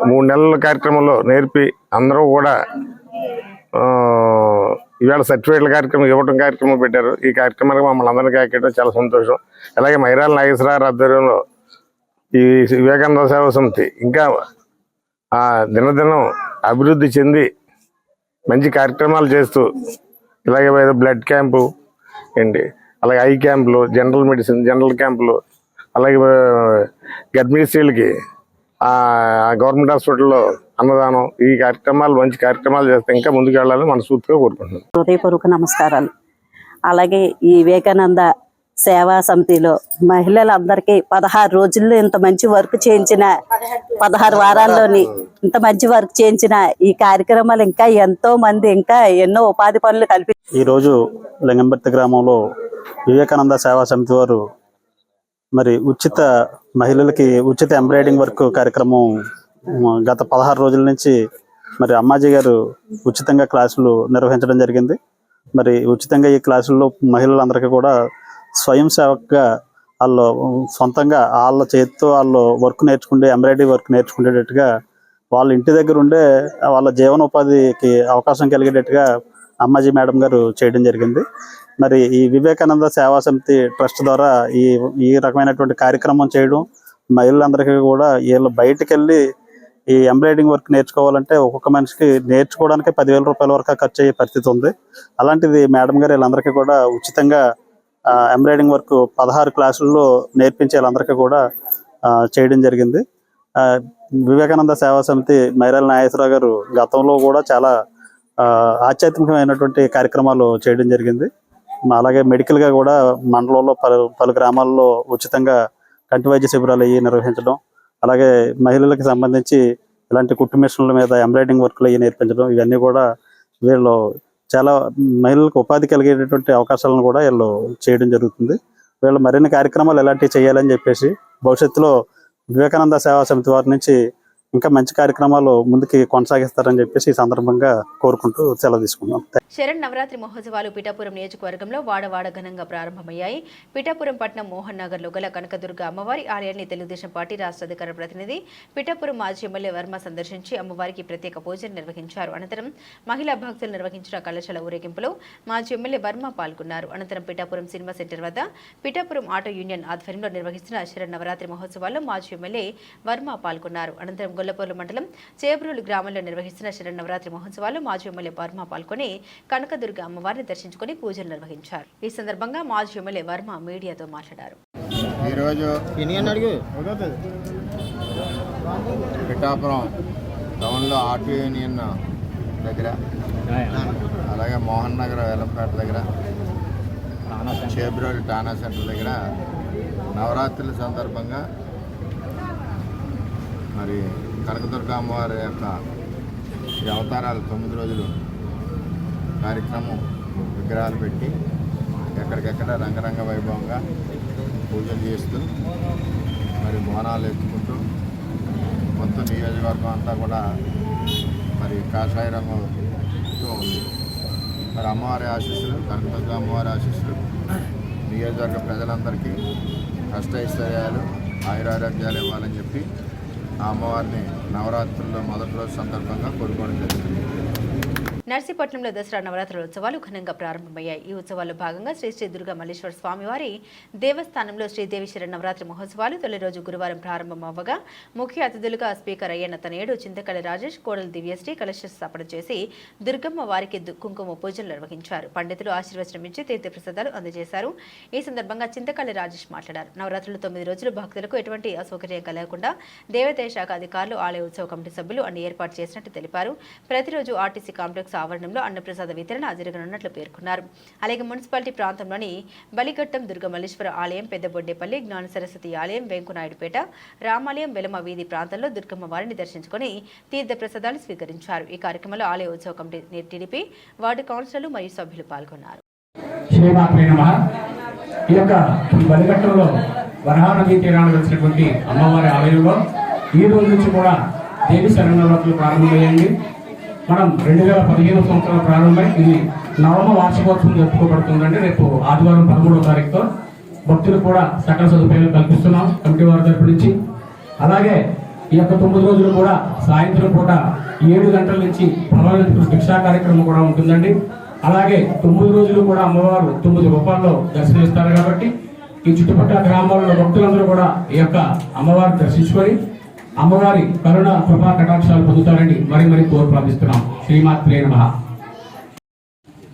3 నెలల కార్యక్రమంలో నేర్పి అందరూ కూడా ఇవాళ సర్టిఫికేట్ల కార్యక్రమం ఇవ్వడం కార్యక్రమం పెట్టారు. ఈ కార్యక్రమానికి మమ్మల్ని అందరినీ కాకేయడం చాలా సంతోషం. అలాగే మైరాల నాగేశ్వరరావు ఆధ్వర్యంలో ఈ వివేకానంద సేవా సమితి ఇంకా దినదినం అభివృద్ధి చెంది మంచి కార్యక్రమాలు చేస్తూ, ఇలాగే ఏదో బ్లడ్ క్యాంపు ఏంటి, అలాగే ఐ క్యాంపులు, జనరల్ మెడిసిన్, జనరల్ క్యాంపులు, అలాగే గర్భిణీ స్త్రీలకి గవర్నమెంట్ హాస్పిటల్లో అన్నదానం, ఈ కార్యక్రమాలు మంచి కార్యక్రమాలు చేస్తే ఇంకా ముందుకు వెళ్ళాలని మనస్ఫూర్తిగా కోరుకుంటున్నాను. హృదయపూర్వక నమస్కారాలు. అలాగే ఈ వివేకానంద సేవా సమితిలో మహిళలందరికీ 16 రోజుల్లో ఇంత మంచి వర్క్ చేయించిన, 16 వారాల్లోని ఇంత మంచి వర్క్ చేయించిన ఈ కార్యక్రమాలు ఇంకా ఎంతో మంది ఇంకా ఎన్నో ఉపాధి పనులు ఈరోజు లింగంపర్తి గ్రామంలో వివేకానంద సేవా సమితి వారు మరి మహిళలకి ఉచిత ఎంబ్రాయిడింగ్ వర్క్ కార్యక్రమం గత 16 రోజుల నుంచి మరి అమ్మాజీ గారు ఉచితంగా క్లాసులు నిర్వహించడం జరిగింది. మరి ఉచితంగా ఈ క్లాసుల్లో మహిళలందరికీ కూడా స్వయం సేవకుగా వాళ్ళు సొంతంగా వాళ్ళ చేతితో వాళ్ళు వర్క్ నేర్చుకుంటే, ఎంబ్రాయిడరీ వర్క్ నేర్చుకునేటట్టుగా వాళ్ళ ఇంటి దగ్గర ఉండే వాళ్ళ జీవనోపాధికి అవకాశం కలిగేటట్టుగా అమ్మాజీ మేడం గారు చేయడం జరిగింది. మరి ఈ వివేకానంద సేవా సమితి ట్రస్ట్ ద్వారా ఈ రకమైనటువంటి కార్యక్రమం చేయడం, మహిళలందరికీ కూడా వీళ్ళు బయటకు వెళ్ళి ఈ ఎంబ్రాయిడింగ్ వర్క్ నేర్చుకోవాలంటే ఒక్కొక్క మనిషికి నేర్చుకోవడానికి 10,000 రూపాయల వరకు ఖర్చు అయ్యే పరిస్థితి ఉంది. అలాంటిది మేడం గారు వీళ్ళందరికీ కూడా ఉచితంగా ఎంబ్రాయిడింగ్ వర్క్ 16 క్లాసుల్లో నేర్పించే వాళ్ళందరికీ కూడా చేయడం జరిగింది. వివేకానంద సేవా సమితి మైరాల నాగేశ్వరరావు గారు గతంలో కూడా చాలా ఆధ్యాత్మికమైనటువంటి కార్యక్రమాలు చేయడం జరిగింది. అలాగే మెడికల్గా కూడా మండలంలో పలు గ్రామాల్లో ఉచితంగా కంటి వైద్య శిబిరాలు నిర్వహించడం, అలాగే మహిళలకు సంబంధించి ఇలాంటి కుట్టు మిషన్ల మీద ఎంబ్రాయిడింగ్ వర్క్లు అవి నేర్పించడం, ఇవన్నీ కూడా వీళ్ళు చాలా మహిళలకు ఉపాధి కలిగేటటువంటి అవకాశాలను కూడా వీళ్ళు చేయడం జరుగుతుంది. వీళ్ళు మరిన్ని కార్యక్రమాలు ఎలాంటివి చేయాలని చెప్పేసి భవిష్యత్తులో వివేకానంద సేవా సమితి వారి నుంచి ఇంకా మంచి కార్యక్రమాలు ముందుకి కొనసాగిస్తారని చెప్పేసి ఈ సందర్భంగా కోరుకుంటూ సెలవు తీసుకుందాం. శరణ్ నవరాత్రి మహోత్సవాలు పిఠాపురం నియోజకవర్గంలో వాడవాడ ఘనంగా ప్రారంభమయ్యాయి. పిఠాపురం పట్టణం మోహన్ నగర్ లో గల కనకదుర్గ అమ్మవారి ఆలయాన్ని తెలుగుదేశం పార్టీ రాష్ట్ర అధికార ప్రతినిధి పిఠాపురం మాజీ ఎమ్మెల్యే వర్మ సందర్శించి అమ్మవారికి ప్రత్యేక పూజలు నిర్వహించారు. అనంతరం మహిళా భక్తులు నిర్వహించిన కళాశాల ఊరేగింపులో మాజీ ఎమ్మెల్యే వర్మ పాల్గొన్నారు. అనంతరం పిఠాపురం సినిమా సెంటర్ వద్ద పిఠాపురం ఆటో యూనియన్ ఆధ్వర్యంలో నిర్వహిస్తున్న శరణ్ నవరాత్రి మహోత్సవాల్లో మాజీ ఎమ్మెల్యే వర్మ పాల్గొన్నారు. అనంతరం గొల్లపూర్ల మండలం చేబ్రోలు గ్రామంలో నిర్వహిస్తున్న శరణ్ నవరాత్రి మహోత్సవాల్లో మాజీ ఎమ్మెల్యే వర్మ పాల్గొని కనకదుర్గ అమ్మవారిని దర్శించుకుని పూజలు నిర్వహించారు. ఈ సందర్భంగా మాజీ ఎమ్మెల్యే వర్మ మీడియాతో మాట్లాడారు. ఈరోజు పిఠాపురం టౌన్లో ఆటో యూనియన్ దగ్గర, అలాగే మోహన్ నగర్ వేలంపేట దగ్గర, చేబ్రోలు టానా సెంటర్ దగ్గర నవరాత్రుల సందర్భంగా మరి కనకదుర్గ అమ్మవారి యొక్క ఈ అవతారాలు 9 రోజులు కార్యక్రమం విగ్రహాలు పెట్టి ఎక్కడికెక్కడ రంగరంగ వైభవంగా పూజలు చేస్తూ మరి బోనాలు ఎత్తుకుంటూ మొత్తం నియోజకవర్గం అంతా కూడా మరి కాషాయ రంగంతో ఉంది. మరి అమ్మవారి ఆశీస్సులు, కనకదుర్గ అమ్మవారి ఆశీస్సులు నియోజకవర్గ ప్రజలందరికీ అష్టైశ్వర్యాలు, ఆయురారోగ్యాలు ఇవ్వాలని చెప్పి ఆ అమ్మవారిని నవరాత్రుల్లో మొదటి రోజు సందర్భంగా కోరుకోవడం జరుగుతుంది. నర్సీపట్నంలో దసరా నవరాత్రుల ఉత్సవాలు ఘనంగా ప్రారంభమయ్యాయి. ఈ ఉత్సవాల్లో భాగంగా శ్రీ శ్రీ దుర్గా మల్లేశ్వర స్వామివారి దేవస్థానంలో శ్రీదేవి శరణ్ నవరాత్రి మహోత్సవాలు తొలి రోజు గురువారం ప్రారంభమవ్వగా ముఖ్య అతిథులుగా స్పీకర్ అయ్యన్న తనయుడు చింతకళ రాజేష్, కోడలు దివ్యశ్రీ కలశ స్థాపన చేసి దుర్గమ్మ వారికి కుంకుమ పూజలు నిర్వహించారు. పండితులు ఆశీర్వచనం ఇచ్చి తీర్థప్రసాదాలు అందజేశారు. ఈ సందర్భంగా చింతకళ రాజేష్ మాట్లాడారు. నవరాత్రులు 9 రోజులు భక్తులకు ఎటువంటి అసౌకర్యం కలగకుండా దేవాదాయ శాఖ అధికారులు, ఆలయ ఉత్సవ కమిటీ సభ్యులు అన్ని ఏర్పాటు చేసినట్టు తెలిపారు. ప్రతిరోజు ఆర్టీసీ కాంప్లెక్స్ ఆవరణంలో అన్నప్రసాద వితరణ జరగనున్నట్లు పేర్కొన్నారు. అలాగే మున్సిపాలిటీ ప్రాంతంలోని బలిఘట్టం దుర్గమల్లేశ్వర ఆలయం, పెద్దబొడ్డేపల్లి, జ్ఞాన సరస్వతి ఆలయం, వెంకునాయుడుపేట, రామాలయం, వెలమ వీధి ప్రాంతాల్లో దుర్గమ్మ వారిని దర్శించుకుని తీర్థ ప్రసాదాలు స్వీకరించారు. ఈ కార్యక్రమంలో ఆలయ ఉత్సవ కమిటీ, టీడీపీ వార్డు కౌన్సిలర్లు మరియు సభ్యులు పాల్గొన్నారు. ఈ యొక్క బలిఘట్టంలో వరహా నదీ తీరాన్ని వచ్చినటువంటి అమ్మవారి ఆలయంలో ఈ రోజు నుంచి కూడా దేవి శరణవరాత్రులు ప్రారంభమయ్యండి. మనం 2015 సంవత్సరం ప్రారంభమై ఇది 9వ వార్షికోత్సవం జరుపుకోబడుతుందండి. రేపు ఆదివారం 13వ తారీఖుతో భక్తులు కూడా సకల సదుపాయాలు కల్పిస్తున్నాం కమిటీ వారి తరపు నుంచి. అలాగే ఈ యొక్క 9 రోజులు కూడా సాయంత్రం పూట 7 గంటల నుంచి భగవంతుడు భిక్షా కార్యక్రమం కూడా ఉంటుందండి. అలాగే 9 రోజులు కూడా అమ్మవారు 9 రూపాల్లో దర్శనమిస్తారు కాబట్టి ఈ చుట్టుపక్కల గ్రామాల్లో భక్తులందరూ కూడా ఈ యొక్క అమ్మవారిని దర్శించుకొని అమ్మవారి కరుణ కృపా కటాక్షాలు పొందుతారని మరి కోరు ప్రార్థిస్తున్నాం. శ్రీమాత్రే నమః.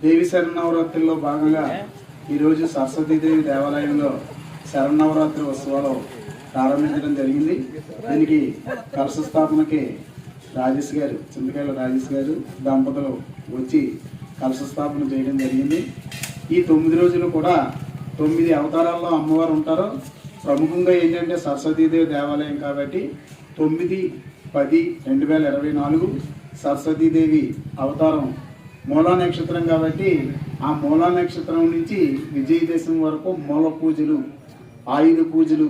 దేవి శరన్నవరాత్రుల్లో భాగంగా ఈరోజు సరస్వతీదేవి దేవాలయంలో శరన్నవరాత్రి ఉత్సవాలు ప్రారంభించడం జరిగింది. దీనికి కలశ స్థాపనకి రాజేష్ గారు, చింతకాయల రాజేష్ గారు దంపతులు వచ్చి కలశ స్థాపన చేయడం జరిగింది. ఈ 9 రోజులు కూడా 9 అవతారాల్లో అమ్మవారు ఉంటారు. ప్రముఖంగా ఏంటంటే సరస్వతీదేవి దేవాలయం కాబట్టి 9/10/2024 సరస్వతీదేవి అవతారం మూలా నక్షత్రం కాబట్టి ఆ మూలా నక్షత్రం నుంచి విజయదశమి వరకు మూల పూజలు, ఆయుధ పూజలు,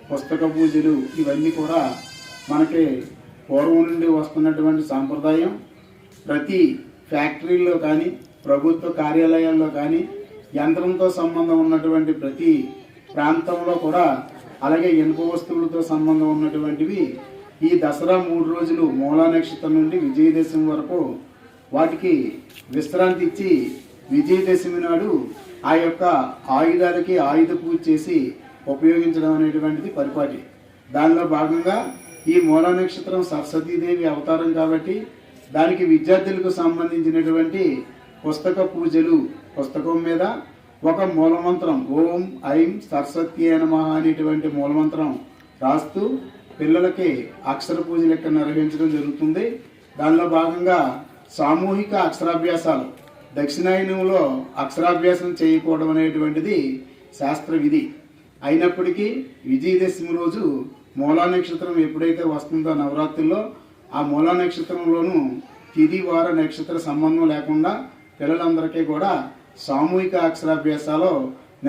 పుస్తక పూజలు ఇవన్నీ కూడా మనకి పూర్వం నుండి వస్తున్నటువంటి సాంప్రదాయం. ప్రతి ఫ్యాక్టరీల్లో కానీ, ప్రభుత్వ కార్యాలయాల్లో కానీ, యంత్రంతో సంబంధం ఉన్నటువంటి ప్రతి ప్రాంతంలో కూడా, అలాగే ఇనుప వస్తువులతో సంబంధం ఉన్నటువంటివి ఈ దసరా 3 రోజులు మూలా నక్షత్రం నుండి విజయదశమి వరకు వాటికి విశ్రాంతి ఇచ్చి విజయదశమి నాడు ఆ యొక్క ఆయుధాలకి ఆయుధ పూజ చేసి ఉపయోగించడం అనేటువంటిది పరిపాటి. దానిలో భాగంగా ఈ మూలా నక్షత్రం సరస్వతీదేవి అవతారం కాబట్టి దానికి విద్యార్థులకు సంబంధించినటువంటి పుస్తక పూజలు, పుస్తకం మీద ఒక మూలమంత్రం ఓం ఐం సరస్వత్యై నమః అనేటువంటి మూలమంత్రం రాస్తూ పిల్లలకి అక్షర పూజలు ఇక్కడ నిర్వహించడం జరుగుతుంది. దానిలో భాగంగా సామూహిక అక్షరాభ్యాసాలు, దక్షిణాయనంలో అక్షరాభ్యాసం చేయకూడదు అనేటువంటిది శాస్త్ర విధి. అయినప్పటికీ విజయదశమి రోజు మూలా నక్షత్రం ఎప్పుడైతే వస్తుందో నవరాత్రుల్లో ఆ మూలా నక్షత్రంలోనూ తిథి వార నక్షత్ర సంబంధం లేకుండా పిల్లలందరికీ కూడా సామూహిక అక్షరాభ్యాసాలు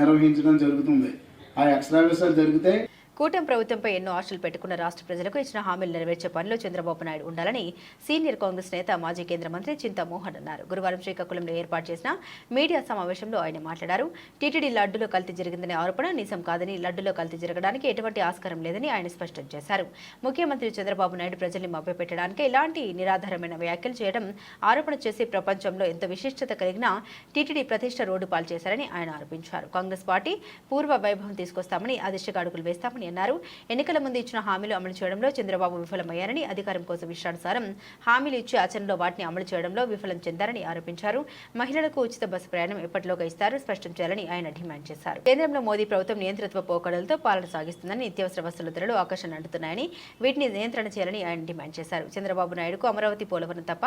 నిర్వహించడం జరుగుతుంది. ఆ అక్షరాభ్యాసాలు జరిగితే కూటమి ప్రభుత్వంపై ఎన్నో ఆశలు పెట్టుకున్న రాష్ట్ర ప్రజలకు ఇచ్చిన హామీలు నెరవేర్చే పనిలో చంద్రబాబు నాయుడు ఉండాలని సీనియర్ కాంగ్రెస్ నేత మాజీ కేంద్ర మంత్రి చింతామోహన్ అన్నారు. గురువారం శ్రీకాకుళంలో ఏర్పాటు చేసిన మీడియా సమావేశంలో ఆయన మాట్లాడారు. టీటీడీ లడ్డులో కల్తీ జరిగిందనే ఆరోపణ నిజం కాదని, లడ్డులో కల్తీ జరగడానికి ఎటువంటి ఆస్కారం లేదని ఆయన స్పష్టం చేశారు. ముఖ్యమంత్రి చంద్రబాబు నాయుడు ప్రజల్ని మభ్యపెట్టడానికి ఇలాంటి నిరాధారమైన వ్యాఖ్యలు చేయడం, ఆరోపణ చేసి ప్రపంచంలో ఎంతో విశిష్టత కలిగిన టీటీడీ ప్రతిష్ట రోడ్డు పాలు చేశారని ఆయన ఆరోపించారు. కాంగ్రెస్ పార్టీ పూర్వ వైభవం తీసుకొస్తామని, ఆ దిశగా అడుగులు వేస్తామని అన్నారు. ఎన్నికల ముందు ఇచ్చిన హామీలు అమలు చేయడంలో చంద్రబాబు విఫలమయ్యారని, అధికారం కోసం ఇష్టానుసారం హామీలు ఇచ్చి ఆచరణలో వాటిని అమలు చేయడంలో విఫలం చెందారని ఆరోపించారు. మహిళలకు ఉచిత బస్సు ప్రయాణం ఎప్పటిలోగా ఇస్తారు స్పష్టం చేయాలని ఆయన డిమాండ్ చేశారు. కేంద్రంలో మోదీ ప్రభుత్వం నియంత్రిత్వ పోకడలతో పాలన సాగిస్తుందని, నిత్యావసర వస్తువుల ధరలు ఆకర్షణ అంటున్నాయని, వీటిని నియంత్రణ చేయాలని ఆయన డిమాండ్ చేశారు. చంద్రబాబు నాయుడుకు అమరావతి, పోలవరం తప్ప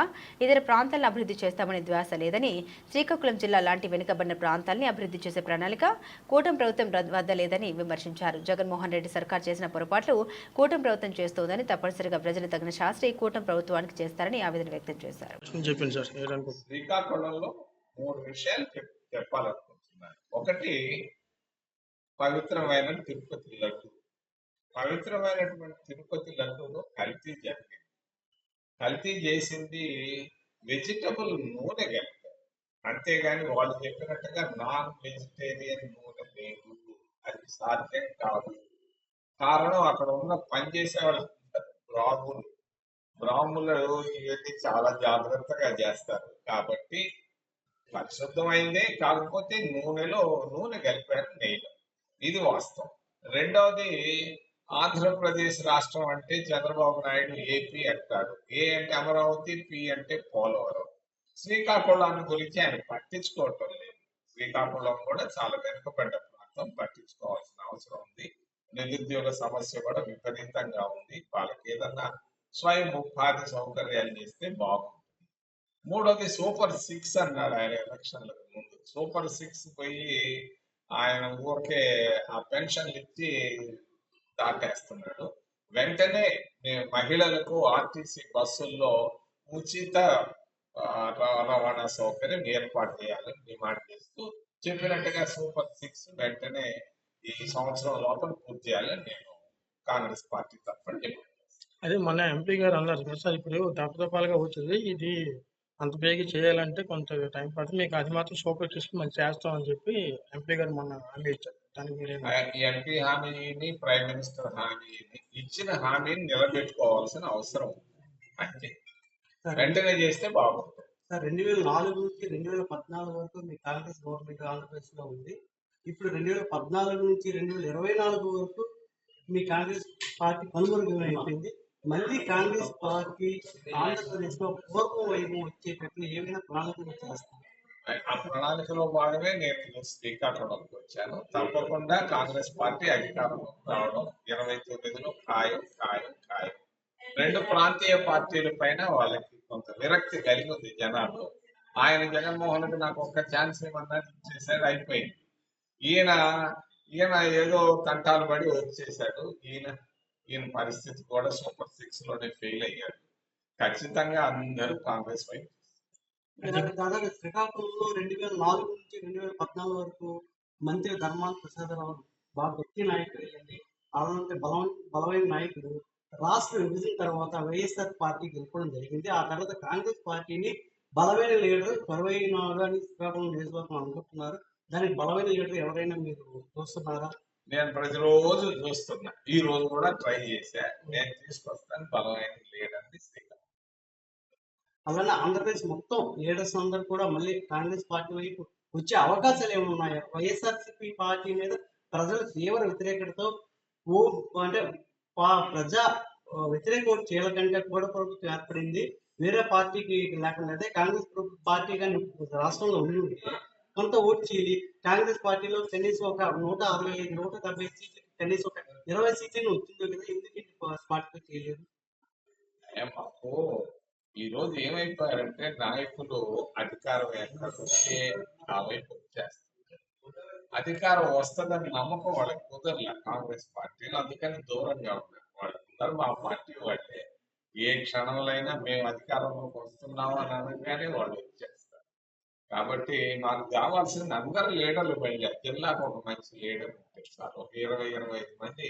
ఇతర ప్రాంతాలను అభివృద్ధి చేస్తామని ధ్యాస లేదని, శ్రీకాకుళం జిల్లా లాంటి వెనుకబడిన ప్రాంతాలని అభివృద్ధి చేసే ప్రణాళిక కూటమి ప్రభుత్వం వద్ద లేదని విమర్శించారు. జగన్మోహన్ రెడ్డి సర్కార్ చేసిన పొరపాట్లు కూటమి ప్రభుత్వం చేస్తోందని, తప్పనిసరిగా ప్రజలు తగిన శాస్త్రీయ కూటమి ప్రభుత్వానికి చేస్తారని ఆవేదన వ్యక్తం చేశారు. శ్రీకాకుళంలో 3 విషయాలు చెప్పాలనుకుంటున్నాను. ఒకటి, పవిత్రమైన తిరుపతి లడ్డు. పవిత్రమైనటువంటి తిరుపతి లడ్డూలో కల్తీ జరిగింది. కల్తీ చేసింది వెజిటబుల్ నూనె కలిపారు, అంతేగాని వాళ్ళు చెప్పినట్టుగా నాన్ వెజిటేరియన్ నూనె లేదు. అది సాధ్యం కాదు. కారణం, అక్కడ ఉన్న పనిచేసే వాళ్ళు బ్రాహ్మణులు ఇవన్నీ చాలా జాగ్రత్తగా చేస్తారు కాబట్టి పరిశుద్ధమైందే, కాకపోతే నూనె కలిపారు, నెయ్యిలో. ఇది వాస్తవం. రెండవది, ఆంధ్రప్రదేశ్ రాష్ట్రం అంటే చంద్రబాబు నాయుడు ఏపీ అంటారు. ఏ అంటే అమరావతి, పి అంటే పోలవరం. శ్రీకాకుళాన్ని గురించి ఆయన పట్టించుకోవటం లేదు. శ్రీకాకుళం కూడా చాలా వెనుకబడ్డ ప్రాంతం, పట్టించుకోవాల్సిన అవసరం ఉంది. నిరుద్యోగ సమస్య కూడా విపరీతంగా ఉంది. వాళ్ళకి ఏదన్నా స్వయం ఉపాధి సౌకర్యాలు చేస్తే బాగుంటుంది. మూడోది, సూపర్ 6 అన్నాడు ఆయన ఎలక్షన్లకు ముందు. సూపర్ 6 పోయి ఆయన ఊరికే ఆ పెన్షన్లు ఇచ్చి దాటేస్తున్నాడు. వెంటనే మహిళలకు ఆర్టీసీ బస్సుల్లో ఉచిత రవాణా సౌకర్యం ఏర్పాటు చేయాలని డిమాండ్ చేస్తూ చెప్పినట్టుగా సూపర్ 6 వెంటనే ఈ సంవత్సరం లోపల పూర్తి చేయాలని నేను కాంగ్రెస్ పార్టీ తరఫున డిమాండ్ చేస్తాను. అదే మన ఎంపీ గారు అన్నారు సార్, ఇప్పుడు దఫదఫాలుగా అవుతుంది, ఇది అంత బేగా చేయాలంటే కొంత టైం పడుతుంది, మీకు అది మాత్రం సూపర్ తీసుకుని మనం చేస్తామని చెప్పి ఎంపీ గారు మొన్న హామీ ఇచ్చారు. దానికి ఎంపీ హామీని, ప్రైమ్ మినిస్టర్ హామీని, ఇచ్చిన హామీని నిలబెట్టుకోవాల్సిన అవసరం అంతే. వెంటనే చేస్తే బాగుంటుంది. సార్, 2004 నుంచి 2014 వరకు మీ కాంగ్రెస్ గవర్నమెంట్ ఆంధ్రప్రదేశ్ లో ఉంది. ఇప్పుడు 2014 నుంచి 2024 వరకు మీ కాంగ్రెస్ పార్టీ కనుమరుగైపోయింది. మళ్ళీ కాంగ్రెస్ పార్టీ ఆంధ్రప్రదేశ్ లో పూర్వ వైభవం వచ్చేటట్లు ఏమైనా ప్రణాళికలు చేస్తారు? ఆ ప్రణాళికలో భాగమే నేను శ్రీకాకుళంకి వచ్చాను. తప్పకుండా కాంగ్రెస్ పార్టీ అధికారంలో రావడం 29లో ఖాయం. 2 ప్రాంతీయ పార్టీల పైన వాళ్ళకి కొంత విరక్తి కలిగి ఉంది జనాలు. ఆయన జగన్మోహన్ రెడ్డి నాకు ఒక్క ఛాన్స్ ఏమన్నది చేశాడు, అయిపోయింది. ఈయన ఏదో తంటాలు పడి వచ్చేసాడు. ఈయన పరిస్థితి కూడా సూపర్ 6 లోనే ఫెయిల్ అయ్యాడు. ఖచ్చితంగా అందరూ కాంగ్రెస్ వైపు. దాదాపు శ్రీకాకుళంలో 2004 నుంచి 2014 వరకు మంత్రి ధర్మాన ప్రసాదరావు బాగా గట్టి నాయకుడు అండి. అలాంటి బలమైన నాయకుడు. రాష్ట్ర విభజన తర్వాత వైఎస్ఆర్ పార్టీ గెలుపడం జరిగింది. ఆ తర్వాత కాంగ్రెస్ పార్టీని బలమైన లీడర్ 24 అని శ్రీకాకుళం నియోజకవర్గం అనుకుంటున్నారు. దానికి బలమైన లీడర్ ఎవరైనా మీరు చూస్తున్నారా? నేను ప్రతిరోజు చూస్తున్నా. ఈ రోజు కూడా ట్రై చేశా. నేను తీసుకొస్తాను బలమైన లీడర్ని శ్రీకాకుళం. అలానే ఆంధ్రప్రదేశ్ మొత్తం లీడర్స్ అందరూ కూడా మళ్ళీ కాంగ్రెస్ పార్టీ వైపు వచ్చే అవకాశాలు ఏమైనా ఉన్నాయా? వైఎస్ఆర్సీపీ పార్టీ మీద ప్రజలు తీవ్ర వ్యతిరేకతతో అంటే ప్రజా వ్యతిరేక ఓటు చేయల కంటే కూడా ప్రభుత్వం ఏర్పడింది. వేరే పార్టీకి లేకుండా అదే కాంగ్రెస్ పార్టీ కానీ రాష్ట్రంలో ఉండి కొంత ఓటు చేయాలి. కాంగ్రెస్ పార్టీలో కనీసం ఒక 165, 170 సీట్లు, కనీసం ఒక 20 సీట్లు వచ్చిందో కదా, ఎందుకు పార్టీ చేయలేదు? ఈ రోజు ఏమైపోయారంటే నాయకులు అధికారం ఎక్కడికే ఆ వైపు వచ్చేస్తారు. అధికారం వస్తుందని నమ్మకం వాళ్ళకి కుదరలే కాంగ్రెస్ పార్టీలో, అందుకని దూరంగా ఉన్నారు. వాళ్ళందరూ మా పార్టీ వాళ్ళే. ఏ క్షణంలోనైనా మేము అధికారంలోకి వస్తున్నాము అని అనగానే వాళ్ళు వచ్చేస్తారు. కాబట్టి మాకు కావాల్సింది అందరు లీడర్లు పైగా జిల్లాకు ఒక మంచి లీడర్ సార్, ఒక 20-25 మంది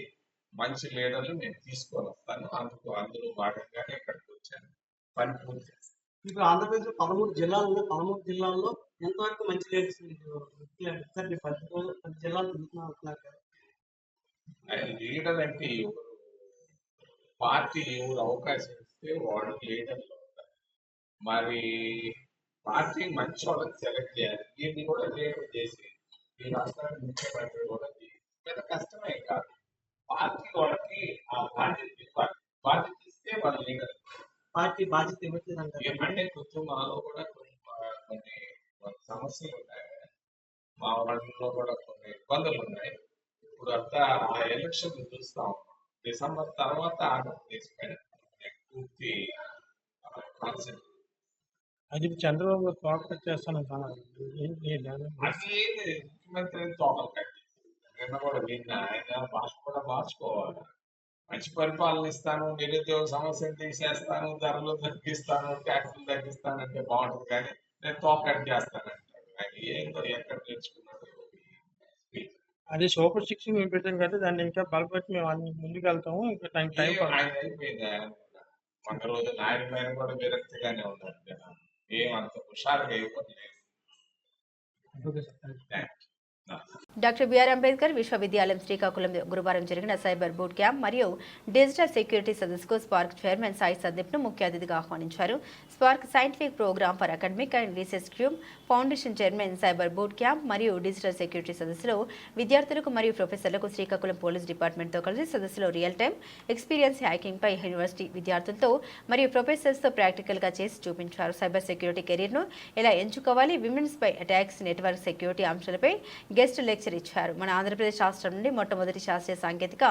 మంచి లీడర్లు నేను తీసుకొని వస్తాను. అందులో భాగంగానే ఇక్కడికి వచ్చాను, పని పూర్తి చేస్తాను. ఇప్పుడు ఆంధ్రప్రదేశ్ 13 జిల్లాలు ఉన్నాయి. 13 జిల్లాల్లో ఎంతవరకు మంచి లీడర్స్ సార్? మీరు 10 జిల్లాలు తిరుగుతున్నారు కదా. లీడర్ అంటే పార్టీ ఎవరు అవకాశం ఇస్తే వాళ్ళు లీడర్లు అవుతారు. మరి పార్టీ మంచి వాళ్ళని సెలెక్ట్ చేయాలి. దీన్ని కూడా లీడర్ చేసి ఈ రాష్ట్రానికి ముఖ్యమంత్రి కూడా పెద్ద కష్టమే కాదు. పార్టీ వాళ్ళకి ఆ బాధ్యత ఇవ్వాలి. బాధ్యత ఇస్తే వాళ్ళ లీడర్. పార్టీ బాధ్యత ఇవ్వట్లేదు ఏమంటే కొంచెం మాలో కూడా కొన్ని సమస్యలు ఉన్నాయి, మా వాళ్ళలో కూడా కొన్ని ఇబ్బందులు ఉన్నాయి. ఇప్పుడు అంతా ఆ ఎలక్షన్ చూస్తా ఉన్నాం. డిసెంబర్ తర్వాత ఆంధ్రప్రదేశ్ పైన పూర్తి కాన్సెప్ట్. అది చంద్రబాబు కోఆపరేట్ చేస్తాను ముఖ్యమంత్రి తోకలు కట్టి నిన్న కూడా నిన్న ఆయన భాష కూడా మార్చుకోవాలి. మంచి పరిపాలన ఇస్తాను, నిరుద్యోగ సమస్యను తీసేస్తాను, ధరలు తగ్గిస్తాను, ట్యాక్సులు తగ్గిస్తానంటే బాగుంటుంది, కానీ నేను తోకట్ చేస్తానంటాడు. ఆయన ఏందో ఎక్కడ నేర్చుకున్నాడు. అది సూపర్ 6 మేము పెట్టాం కదా, దాన్ని ఇంకా బలపట్టి మేము అన్ని ముందుకు వెళ్తాము. ఇంకా టైం అయిపోయింది. మన రోజు నాయుడు పైన కూడా విరక్తిగానే ఉన్నారు కదా, ఏమంత హుషారుగా అయిపోతుంది. డాక్టర్ బిఆర్ అంబేద్కర్ విశ్వవిద్యాలయం శ్రీకాకుళం గురువారం జరిగిన సైబర్ బూట్ క్యాంప్ మరియు డిజిటల్ సెక్యూరిటీ సదస్సుకు స్పార్క్ చైర్మన్ సాయి సందీప్ను ముఖ్య అతిథిగా ఆహ్వానించారు. SPARK scientific program for academic and research cube foundation chairman cyber boot camp మరియు డిజిటల్ సెక్యూరిటీ సదస్సులో విద్యార్థులకు మరియు ప్రొఫెసర్లకు శ్రీకాకుళం పోలీస్ డిపార్ట్మెంట్తో కలిసి సదస్సులో రియల్ టైమ్ ఎక్స్పీరియన్స్ హ్యాకింగ్ పై యూనివర్సిటీ విద్యార్థులతో మరియు ప్రొఫెసర్స్తో ప్రాక్టికల్గా చేసి చూపించారు. సైబర్ సెక్యూరిటీ కెరీర్ను ఎలా ఎంచుకోవాలి, విమెన్స్ పై అటాక్స్, నెట్వర్క్ సెక్యూరిటీ అంశాలపై గెస్ట్ లెక్చర్ ఇచ్చారు. మన ఆంధ్రప్రదేశ్ రాష్ట్రం నుండి మొట్టమొదటి శాస్త్రీయ సాంకేతిక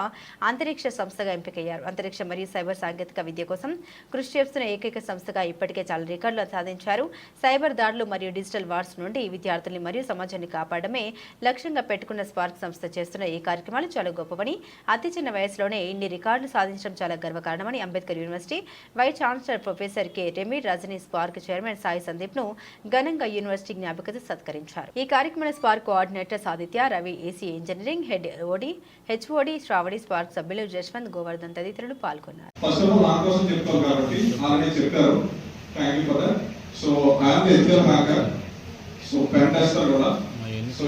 అంతరిక్ష సంస్థగా ఎంపికయ్యారు. అంతరిక్ష మరియు సైబర్ సాంకేతిక విద్య కోసం కృషి చేస్తున్న ఏకైక సంస్థగా ఇప్పటికే చాలా రికార్డులు సాధించారు. సైబర్ దాడులు మరియు డిజిటల్ వార్స్ నుండి విద్యార్థుల్ని మరియు సమాజాన్ని కాపాడమే లక్ష్యంగా పెట్టుకున్న స్పార్క్ సంస్థ చేస్తున్న ఈ కార్యక్రమాలు చాలా గొప్పవని, అతి చిన్న వయసులోనే ఇన్ని రికార్డులు సాధించడం చాలా గర్వకారణమని Ambedkar university vice chancellor professor K Remeed Rajani Spark chairman Sai Sandeep ను ఘనంగా యూనివర్సిటీ జ్ఞాపికతో సత్కరించారు. ఈ కార్యక్రమంలో Spark coordinator Saditya, Ravi, AC engineering head OD, HOD, Sravani, Spark సభ్యులు జశ్వంత్, గోవర్ధన్ తదితరులు పాల్గొన్నారు.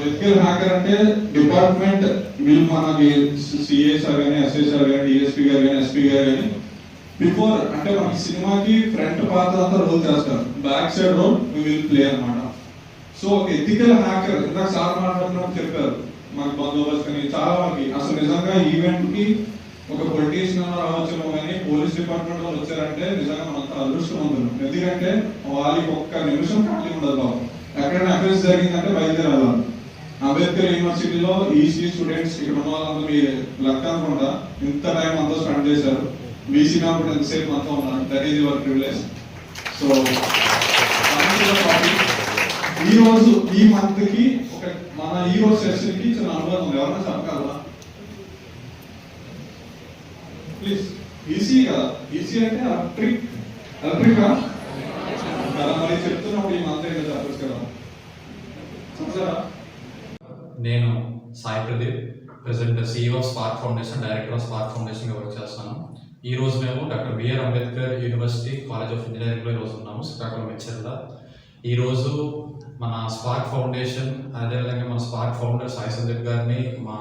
ఎథికల్ హ్యాకర్ అంటే డిపార్ట్మెంట్ వీళ్ళు మనకి సిఎస్ఆర్ కానీ, ఎస్ఎస్ఆర్ కానీ, డిఎస్పీ గారు కానీ, ఎస్పీ గారు కానీ బిఫోర్ అంటే మనకి సినిమాకి ఫ్రంట్ పాత్ర అంతా రోల్ చేస్తారు, back side role will play అనమాట. సో ఎథికల్ హ్యాకర్ ఇందాక సార్ మాట్లాడుతున్నప్పుడు చెప్పారు, మనకి బందోబస్తు కానీ చాలా మంది అసలు నిజంగా ఈవెంట్ కి ఒక పొలిటీషియన్ రావచ్చేమో కానీ పోలీస్ డిపార్ట్మెంట్ వాళ్ళు వచ్చారంటే నిజంగా మనంత అదృష్టవంతులు. ఎందుకంటే వాళ్ళకి ఒక్క నిమిషం ఖాళీ ఉండదు బాబు. ఎక్కడైనా అఫెన్స్ జరిగిందంటే బయలుదేరాలి. అంబేద్కర్ యూనివర్సిటీలో ఈసీ స్టూడెంట్స్ ఇక్కడ ఉన్న వాళ్ళందరూ మీ లెక్క అనుకుంటా ఇంత టైం అంతా స్పెండ్ చేశారు. బీసీ కాబట్టి ఎంతసేపు అంతా ఉన్నారు. That is your privilege. So ఈ రోజు ఈ మంత్ కి ఒక మన ఈ రోజు సెషన్ కి చిన్న అనుభవం ఉంది. ఎవరైనా చెప్పగలరా ప్లీజ్? ఈసీ కదా, ఈసీ అంటే ఎలక్ట్రిక్ కదా, మరి చెప్తున్నప్పుడు ఈ మంత్ ఏంటో చెప్పచ్చు కదా, చూసారా? నేను Sai Pradeep, president CEO Spark foundation, director of Spark ఫౌండేషన్గా వర్క్ చేస్తాను. ఈ రోజు మేము doctor BR Ambedkar university college of ఇంజనీరింగ్లో ఈరోజు ఉన్నాము, శ్రీకాకుళం హెచ్ఎల్లా. ఈరోజు మన స్పార్క్ ఫౌండేషన్, అదేవిధంగా మన స్పార్క్ ఫౌండర్ సాయి సందీప్ గారిని మా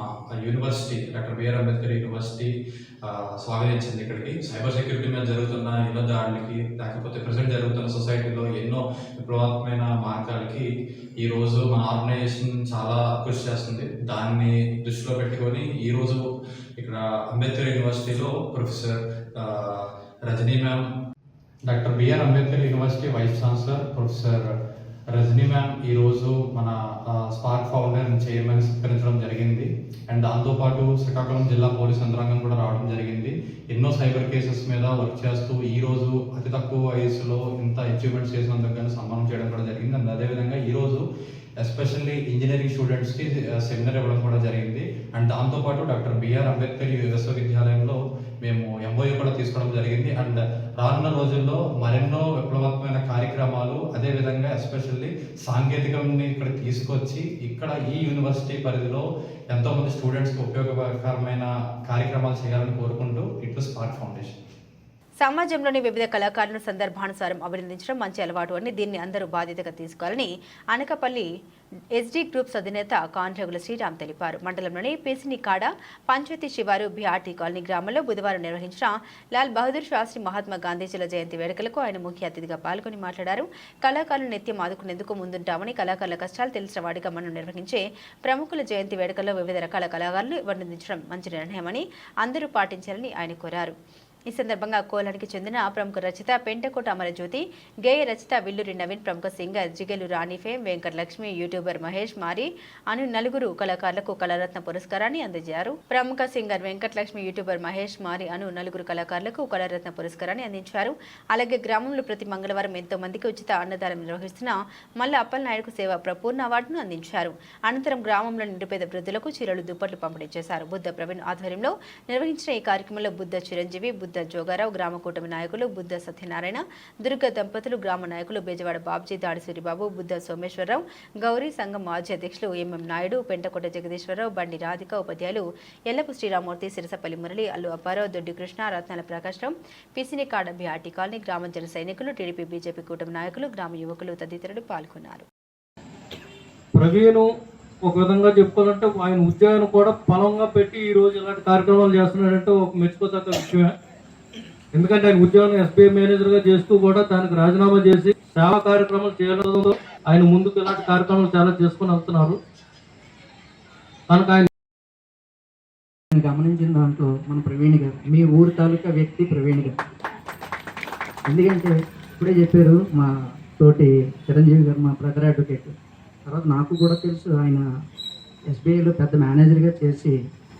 university doctor BR Ambedkar university స్వాగతించింది ఇక్కడికి. సైబర్ సెక్యూరిటీ మీద జరుగుతున్న ఎన్నో దాడులకి, లేకపోతే ప్రజెంట్ జరుగుతున్న సొసైటీలో ఎన్నో విప్లవాత్మకమైన మార్గాలకి ఈరోజు మన ఆర్గనైజేషన్ చాలా కృషి చేస్తుంది. దాన్ని దృష్టిలో పెట్టుకొని ఈరోజు ఇక్కడ అంబేద్కర్ యూనివర్సిటీలో professor Rajani ma'am, doctor BR Ambedkar university vice chancellor professor Rajani ma'am ఈరోజు మన స్పార్క్ ఫౌండర్ అండ్ చైర్మన్ సత్కరించడం జరిగింది. అండ్ దాంతోపాటు శ్రీకాకుళం జిల్లా పోలీస్ యంత్రాంగం కూడా రావడం జరిగింది. ఎన్నో సైబర్ కేసెస్ మీద వర్క్ చేస్తూ ఈరోజు అతి తక్కువ వయసులో ఇంత అచీవ్మెంట్స్ చేసినందుకు కానీ సన్మానం చేయడం కూడా జరిగింది. అండ్ అదేవిధంగా ఈరోజు ఎస్పెషల్లీ ఇంజనీరింగ్ స్టూడెంట్స్కి సెమినార్ ఇవ్వడం కూడా జరిగింది. అండ్ దాంతోపాటు డాక్టర్ బిఆర్ అంబేద్కర్ విశ్వవిద్యాలయంలో మేము ఎంఓయూ కూడా తీసుకోవడం జరిగింది. అండ్ రానున్న రోజుల్లో మరెన్నో విప్లవాత్మకమైన కార్యక్రమాలు, అదేవిధంగా ఎస్పెషల్లీ సాంకేతికంని ఇక్కడ తీసుకొచ్చి ఇక్కడ ఈ యూనివర్సిటీ పరిధిలో ఎంతోమంది స్టూడెంట్స్కి ఉపయోగకరమైన కార్యక్రమాలు చేయాలని కోరుకుంటూ ఇట్లు స్పార్క్ ఫౌండేషన్. సమాజంలోని వివిధ కళాకారులను సందర్భానుసారం అభినందించడం మంచి అలవాటు అని దీన్ని అందరూ బాధ్యతగా తీసుకోవాలని అనకపల్లి ఎస్డీ గ్రూప్స్ అధినేత కాండ్రగుల శ్రీరామ్ తెలిపారు. మండలంలోని పిసినికాడ పంచాయతీ శివారు బిఆర్టీ కాలనీ గ్రామంలో బుధవారం నిర్వహించిన లాల్ బహదూర్ శాస్త్రి మహాత్మా గాంధీజీల జయంతి వేడుకలకు ఆయన ముఖ్య అతిథిగా పాల్గొని మాట్లాడారు. కళాకారులు నిత్యం ఆదుకునేందుకు ముందుంటామని, కళాకారుల కష్టాలు తెలిసిన వాడిగా మనం నిర్వహించే ప్రముఖుల జయంతి వేడుకల్లో వివిధ రకాల కళాకారులు అభినందించడం మంచి నిర్ణయమని అందరూ పాటించాలని ఆయన కోరారు. ఈ సందర్భంగా కోలానికి చెందిన ప్రముఖ రచయిత పెంటకోట అమరజ్యోతి, గేయ రచయిత విల్లూరి నవీన్, ప్రముఖ సింగర్ జిగేలు రాణి ఫేమ్, వెంకటలక్ష్మి, యూట్యూబర్ మహేష్ మారి అను నలుగురు కళాకారులకు కళారత్న పురస్కారాన్ని అందజేశారు. ప్రముఖ సింగర్ వెంకటలక్ష్మి, యూట్యూబర్ మహేష్ మారి అను నలుగురు కళాకారులకు కళారత్న పురస్కారాన్ని అందించారు. అలాగే గ్రామంలో ప్రతి మంగళవారం ఎంతో మందికి ఉచిత అన్నదానం నిర్వహిస్తున్న మల్ల అప్పలనాయుడుకు సేవ ప్రపూర్ణ అవార్డును అందించారు. అనంతరం గ్రామంలో నిరుపేద వృద్ధులకు చీరలు, దుప్పట్లు పంపిణీ చేశారు. బుద్ధ ప్రవీణ్ ఆధ్వర్యంలో నిర్వహించిన ఈ కార్యక్రమంలో బుద్ధ చిరంజీవి, బుద్ధ జోగారావు, గ్రామ కూటమి నాయకులు బుద్ధ సత్యనారాయణ, దుర్గ దంపతులు, గ్రామ నాయకులు బేజవాడ బాబ్జీ, దాడి సూరిబాబు, బుద్ధ సోమేశ్వరరావు, గౌరీ సంఘం మాజీ అధ్యక్షులు ఎంఎం నాయుడు, పెంటకోట జగదీశ్వరరావు, బండి రాధిక, ఉపాధ్యాయులు ఎల్లపు శ్రీరామూర్తి, సిరసపల్లి మురళి, అల్లు అప్పారావు, దొడ్డి కృష్ణ, రత్నాల ప్రకాశం, పిసినికాడ బిఆర్టీ కాలనీ గ్రామ జన సైనికులు, టీడీపీ బీజేపీ కూటమి నాయకులు, గ్రామ యువకులు తదితరులు పాల్గొన్నారు. ప్రవీణు ఒక విధంగా చెప్పుకోవాలంటే ఆయన ఉద్యోగాన్ని కూడా బలంగా పెట్టి ఈ రోజు ఇలాంటి కార్యక్రమాలు చేస్తున్నాడంటే ఒక మెచ్చుకోదగ్గ విషయమే. ఎందుకంటే ఆయన ఉద్యోగం ఎస్బీఐ మేనేజర్గా చేస్తూ కూడా దానికి రాజీనామా చేసి సేవా కార్యక్రమాలు చేయడంతో ఆయన ముందుకు ఇలాంటి కార్యక్రమాలు చాలా చేసుకుని వెళ్తున్నారు. కనుక ఆయన గమనించిన దాంట్లో మన ప్రవీణ్ గారు, మీ ఊరు తాలూకా వ్యక్తి ప్రవీణ్ గారు. ఎందుకంటే ఇప్పుడే చెప్పారు మా తోటి చిరంజీవి గారు, మా బ్రదర్ అడ్వకేట్. తర్వాత నాకు కూడా తెలుసు, ఆయన ఎస్బీఐలో పెద్ద మేనేజర్గా చేసి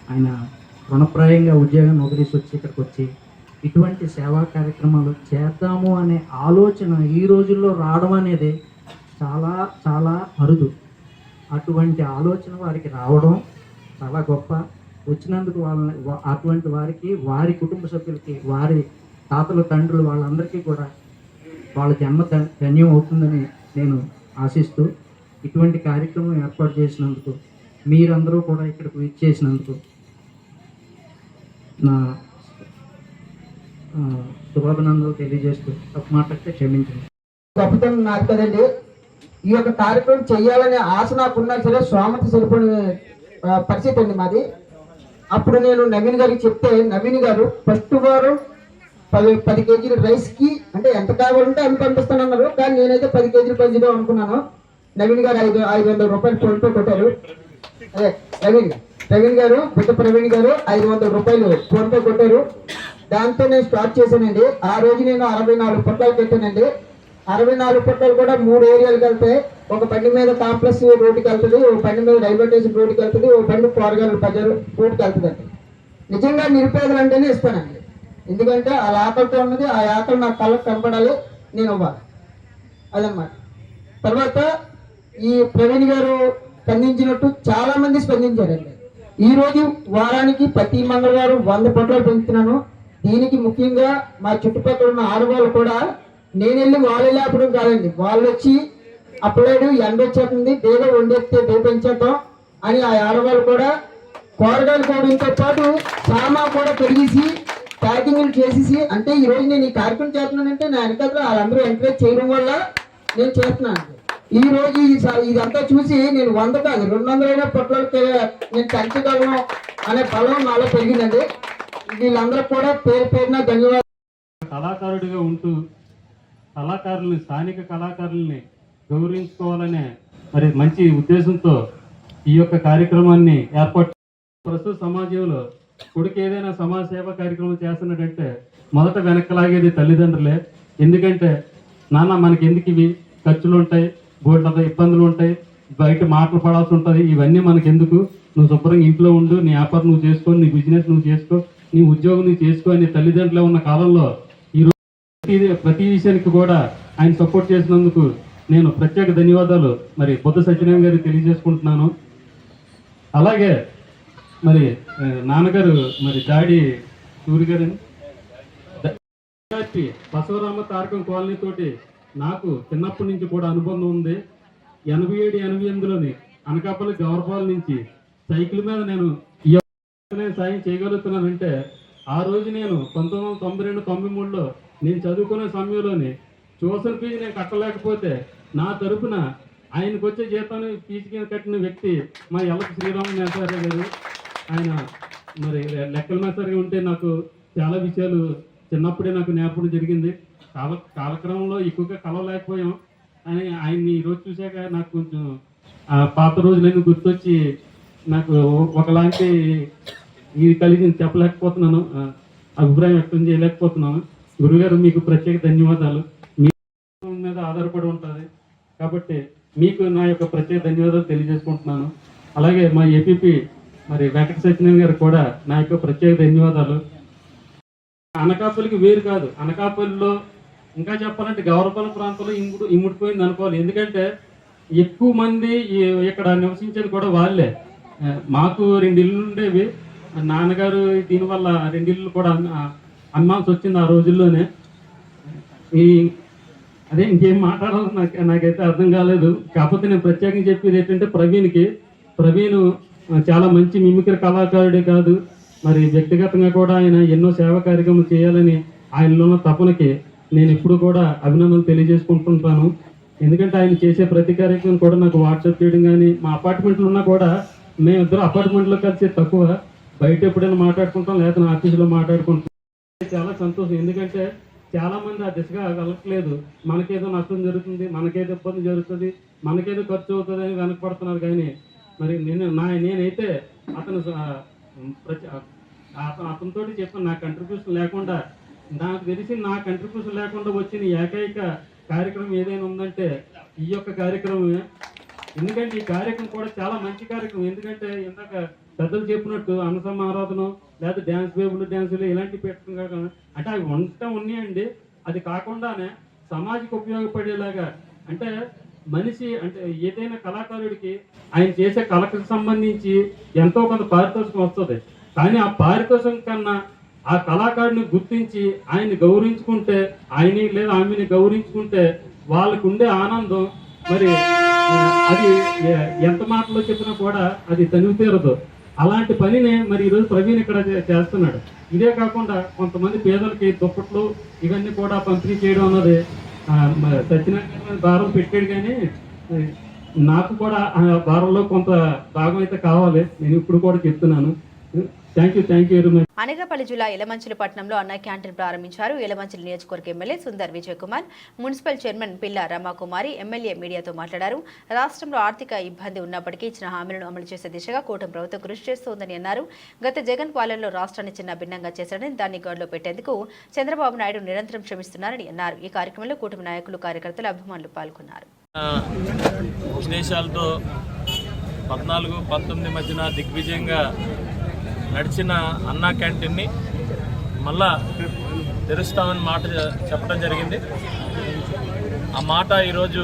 ఆయన రుణప్రాయంగా ఉద్యోగం వదిలేసి వచ్చి ఇక్కడికి వచ్చి ఇటువంటి సేవా కార్యక్రమాలు చేద్దాము అనే ఆలోచన ఈ రోజుల్లో రావడం అనేది చాలా చాలా అరుదు. అటువంటి ఆలోచన వారికి రావడం చాలా గొప్ప. వచ్చినందుకు అటువంటి వారికి, వారి కుటుంబ సభ్యులకి, వారి తాతలు, తండ్రులు, వాళ్ళందరికీ కూడా వాళ్ళ జన్మ ధన్యం అవుతుందని నేను ఆశిస్తూ ఇటువంటి కార్యక్రమం ఏర్పాటు చేసినందుకు, మీరందరూ కూడా ఇక్కడికి విచ్చేసినందుకు నా శుభాభినందనలు తెలియజేస్తూ తప్పు మాట్లాడితే క్షమించండి. గొప్పతనం నాకు కదండి. ఈ యొక్క కార్యక్రమం చేయాలనే ఆశ నాకున్నా సరే స్వామత సరిపడిన పరిస్థితి అండి మాది. అప్పుడు నేను నవీన్ గారికి చెప్తే, నవీన్ గారు ఫస్ట్ వారు 10 కేజీల రైస్కి అంటే ఎంత కావాలంటే అంత పంపిస్తానన్నారు. కానీ నేనైతే 10 కేజీలు పంచుదాం అనుకున్నాను. నవీన్ గారు 500 రూపాయలు ఫోన్పే కొట్టారు. అదే ప్రవీణ్ గారు, బుద్ధ ప్రవీణ్ గారు 500 రూపాయలు ఫోన్పే కొట్టారు. దాంతో నేను స్టార్ట్ చేశానండి. ఆ రోజు నేను 64 పొట్లాలు పెట్టానండి. 64 పొట్లాలు కూడా 3 ఏరియాలకు వెళ్తాయి. ఒక బండి మీద కాంప్లెక్స్ రోడ్డుకి వెళ్తుంది, ఒక బండి మీద రైల్వే స్టేషన్ రోడ్డుకి వెళ్తుంది, ఒక బండి కూరగాయల బజార్ రోడ్డుకి వెళ్తుందండి. నిజంగా నిరుపేదలు అంటేనే ఇస్తానండి. ఎందుకంటే ఆ ఆకలితో ఉన్నది, ఆ ఆకలి నాకు కళ్ళకు కనపడాలి, నేను ఇవ్వాలి, అదన్నమాట. తర్వాత ఈ ప్రవీణ్ గారు స్పందించినట్టు చాలా మంది స్పందించారండి. ఈ రోజు వారానికి ప్రతి మంగళవారం 100 పొట్లాలు పెంచుతున్నాను. దీనికి ముఖ్యంగా మా చుట్టుపక్కల ఉన్న ఆడవాళ్ళు కూడా, నేను వెళ్ళి వాళ్ళు లేపడం కాదండి, వాళ్ళు వచ్చి అప్పుడేడు ఎండ వచ్చేస్తుంది, దేదో వండేస్తే దే పెంచేద్దాం అని ఆ ఆడవాళ్ళు కూడా కూరగాయలు కోవడంతో పాటు సామా కూడా పెరిగేసి ప్యాకింగ్లు చేసేసి, అంటే ఈ రోజు నేను ఈ కార్యక్రమం చేస్తున్నానంటే నా వెనకాల వాళ్ళందరూ ఎంకరేజ్ చేయడం వల్ల నేను చేస్తున్నాను. ఈ రోజు ఇదంతా చూసి నేను 100 కాదు 200 పొట్లాలకి నేను పెంచగలను అనే బలం నాలో పెరిగిందండి. వీళ్ళందరూ కూడా పేరు పేరున ధన్యవాదాలు. కళాకారుడిగా ఉంటూ కళాకారుల్ని, స్థానిక కళాకారుల్ని గౌరవించుకోవాలనే మరి మంచి ఉద్దేశంతో ఈ యొక్క కార్యక్రమాన్ని ఏర్పాటు. ప్రస్తుత సమాజంలో కొడుకు ఏదైనా సమాజ సేవ కార్యక్రమం చేస్తున్నట్టంటే మొదట వెనక్కలాగేది తల్లిదండ్రులే. ఎందుకంటే నాన్న మనకి ఎందుకు ఇవి ఖర్చులు ఉంటాయి, బోర్డుల ఇబ్బందులు ఉంటాయి, బయట మాటలు పడాల్సి ఉంటుంది, ఇవన్నీ మనకి ఎందుకు, నువ్వు శుభ్రంగా ఇంట్లో ఉండు, నీ వ్యాపారం నువ్వు చేసుకో, నీ బిజినెస్ నువ్వు చేసుకో, నీ ఉద్యోగం నువ్వు చేసుకో అని తల్లిదండ్రులు ఉన్న కాలంలో ఈరోజు ప్రతి విషయానికి కూడా ఆయన సపోర్ట్ చేసినందుకు నేను ప్రత్యేక ధన్యవాదాలు మరి బుద్ధ సత్యనారాయణ గారికి తెలియజేసుకుంటున్నాను. అలాగే మరి నాన్నగారు మరి దాడి సూర్య గారిని బసవరామ తారకం కాలనీ తోటి నాకు చిన్నప్పటి నుంచి కూడా అనుబంధం ఉంది. 87, 88లోని అనకాపల్లి గవర్పాల నుంచి సైకిల్ మీద నేను సాయం చేయగలుగుతున్నానంటే ఆ రోజు నేను 1992, 93లో నేను చదువుకునే సమయంలోని ట్యూషన్ ఫీజు నేను కట్టలేకపోతే నా తరపున ఆయనకు వచ్చే జీతాన్ని ఫీజుకి కట్టిన వ్యక్తి మా ఎల్లకి శ్రీరామ మేసారి గారు. ఆయన మరి లెక్కల మేసారిగా ఉంటే నాకు చాలా విషయాలు చిన్నప్పుడే నాకు నేర్పడం జరిగింది. కాలక్రమంలో ఎక్కువగా కలవలేకపోయాం. ఆయన్ని ఈరోజు చూశాక నాకు కొంచెం పాత రోజులన్నీ గుర్తొచ్చి నాకు ఒకలాంటి ఇది కలిగి చెప్పలేకపోతున్నాను, అభిప్రాయం వ్యక్తం చేయలేకపోతున్నాను. గురుగారు మీకు ప్రత్యేక ధన్యవాదాలు. మీ మీద ఆధారపడి ఉంటుంది కాబట్టి మీకు నా యొక్క ప్రత్యేక ధన్యవాదాలు తెలియజేసుకుంటున్నాను. అలాగే మా ఏపీపీ మరి వెంకట సత్యనారాయణ గారు కూడా నా యొక్క ప్రత్యేక ధన్యవాదాలు. అనకాపల్లికి వేరు కాదు, అనకాపల్లిలో ఇంకా చెప్పాలంటే గౌరవపాలెం ప్రాంతంలో ఇముడిపోయింది అనుకోవాలి. ఎందుకంటే ఎక్కువ మంది ఇక్కడ నివసించేది కూడా వాళ్ళే. మాకు 2 ఇళ్ళు ఉండేవి. నాన్నగారు దీనివల్ల 2 ఇళ్ళు కూడా అమ్మాల్సి వచ్చింది ఆ రోజుల్లోనే. అదే ఇంకేం మాట్లాడాలో నాకైతే అర్థం కాలేదు. కాకపోతే నేను ప్రత్యేకంగా చెప్పేది ఏంటంటే ప్రవీణ్ చాలా మంచి మిమిక్రీ కళాకారుడే కాదు, మరి వ్యక్తిగతంగా కూడా ఆయన ఎన్నో సేవా కార్యక్రమాలు చేయాలని ఆయనలో ఉన్న తపనకి నేను ఇప్పుడు కూడా అభినందనలు తెలియజేసుకుంటుంటాను. ఎందుకంటే ఆయన చేసే ప్రతి కార్యక్రమం కూడా నాకు వాట్సాప్ చేయడం కానీ, మా అపార్ట్మెంట్లో ఉన్నా కూడా మేమిద్దరు అపార్ట్మెంట్లో కలిసి తక్కువ, బయట ఎప్పుడైనా మాట్లాడుకుంటాం లేదా నా ఆఫీసులో మాట్లాడుకుంటాం. చాలా సంతోషం. ఎందుకంటే చాలా మంది ఆ దిశగా వెళ్ళట్లేదు. మనకేదో నష్టం జరుగుతుంది, మనకేదో ఇబ్బంది జరుగుతుంది, మనకేదో ఖర్చు అవుతుంది అని వెనకపడుతున్నారు. కానీ మరి నేనైతే అతనితో చెప్పిన నా కంట్రిబ్యూషన్ లేకుండా, నాకు తెలిసి నా కంట్రిబ్యూషన్ లేకుండా వచ్చిన ఏకైక కార్యక్రమం ఏదైనా ఉందంటే ఈ యొక్క కార్యక్రమమే. ఎందుకంటే ఈ కార్యక్రమం కూడా చాలా మంచి కార్యక్రమం. ఎందుకంటే ఇందాక పెద్దలు చెప్పినట్టు అన్నసమ్మ ఆరాధన లేదా డ్యాన్స్ బేబులు డ్యాన్సులు ఇలాంటివి పెట్టడం కాకుండా అంటే అవి ఉన్నాయండి. అది కాకుండానే సమాజకు ఉపయోగపడేలాగా, అంటే మనిషి అంటే ఏదైనా కళాకారుడికి ఆయన చేసే కళకు సంబంధించి ఎంతో కొంత పారితోషికం వస్తుంది. కానీ ఆ పారితోషికం కన్నా ఆ కళాకారుని గుర్తించి ఆయన్ని గౌరవించుకుంటే, ఆయన్ని లేదా ఆమెని గౌరవించుకుంటే వాళ్ళకు ఉండే ఆనందం మరి అది ఎంత మాటలో చెప్పినా కూడా అది తనివి తీరదు. అలాంటి పనిని మరి ఈరోజు ప్రవీణ్ ఇక్కడ చేస్తున్నాడు. ఇదే కాకుండా కొంతమంది పేదలకి దుప్పట్లు ఇవన్నీ కూడా పంపిణీ చేయడం అన్నది సత్యనారాయణ భారం పెట్టాడు. కానీ నాకు కూడా ఆ భారంలో కొంత భాగం అయితే కావాలి. నేను ఇప్పుడు కూడా చెప్తున్నాను. Thank you very much. Anakapalli జిల్లా ఎలమంచిలి పట్టణంలో అన్న క్యాంటీన్ ప్రారంభించారు. ఎలమంచిలి నియోజకవర్గ MLA Sundar Vijay Kumar, municipal chairman పిల్ల రమాకుమారి ఎమ్మెల్యే మీడియాతో మాట్లాడారు. రాష్ట్రంలో ఆర్థిక ఇబ్బంది ఉన్నప్పటికీ ఇచ్చిన హామీలను అమలు చేసే దిశగా కూటమి ప్రభుత్వం కృషి చేస్తోందని అన్నారు. గత జగన్ పాలనలో రాష్ట్రాన్ని చిన్న భిన్నంగా చేశారని, దాన్ని గాడిలో పెట్టేందుకు చంద్రబాబు నాయుడు నిరంతరం శ్రమిస్తున్నారని అన్నారు. ఈ కార్యక్రమంలో కూటమి నాయకులు, కార్యకర్తలు, అభిమానులు పాల్గొన్నారు. ఉద్దేశాలతో 14-19 మధ్యన దిగ్విజయంగా నడిచిన అన్నా క్యాంటీన్ని మళ్ళా తెరుస్తామని మాట చెప్పడం జరిగింది. ఆ మాట ఈరోజు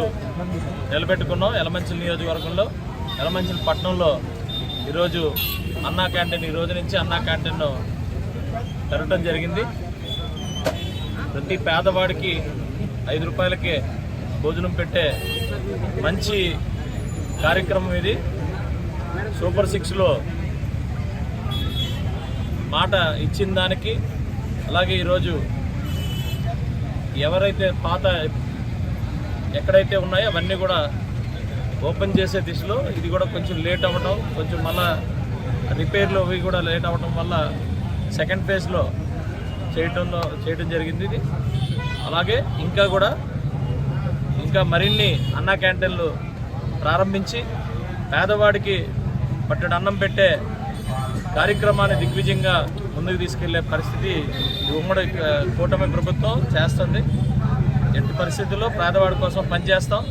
నిలబెట్టుకున్నాం. ఎలమంచిలి నియోజకవర్గంలో ఎలమంచిలి పట్టణంలో ఈరోజు అన్నా క్యాంటీన్, ఈ రోజు నుంచి అన్నా క్యాంటీన్ను తెరవడం జరిగింది. ప్రతి పేదవాడికి 5 రూపాయలకే భోజనం పెట్టే మంచి కార్యక్రమం ఇది. సూపర్ 6లో మాట ఇచ్చిన దానికి, అలాగే ఈరోజు ఎవరైతే పాత ఎక్కడైతే ఉన్నాయో అవన్నీ కూడా ఓపెన్ చేసే దిశలో ఇది కూడా కొంచెం లేట్ అవ్వడం, కొంచెం మళ్ళా రిపేర్లు అవి కూడా లేట్ అవ్వడం వల్ల సెకండ్ ఫేజ్లో చేయడం జరిగింది ఇది. అలాగే ఇంకా మరిన్ని అన్నా క్యాంటీన్లు ప్రారంభించి పేదవాడికి పట్టెడు అన్నం పెట్టే కార్యక్రమాన్ని దిగ్విజయంగా ముందుకు తీసుకెళ్లే పరిస్థితి ఉమ్మడి కూటమి ప్రభుత్వం చేస్తుంది. ఎట్టి పరిస్థితుల్లో పేదవాడి కోసం పనిచేస్తాం.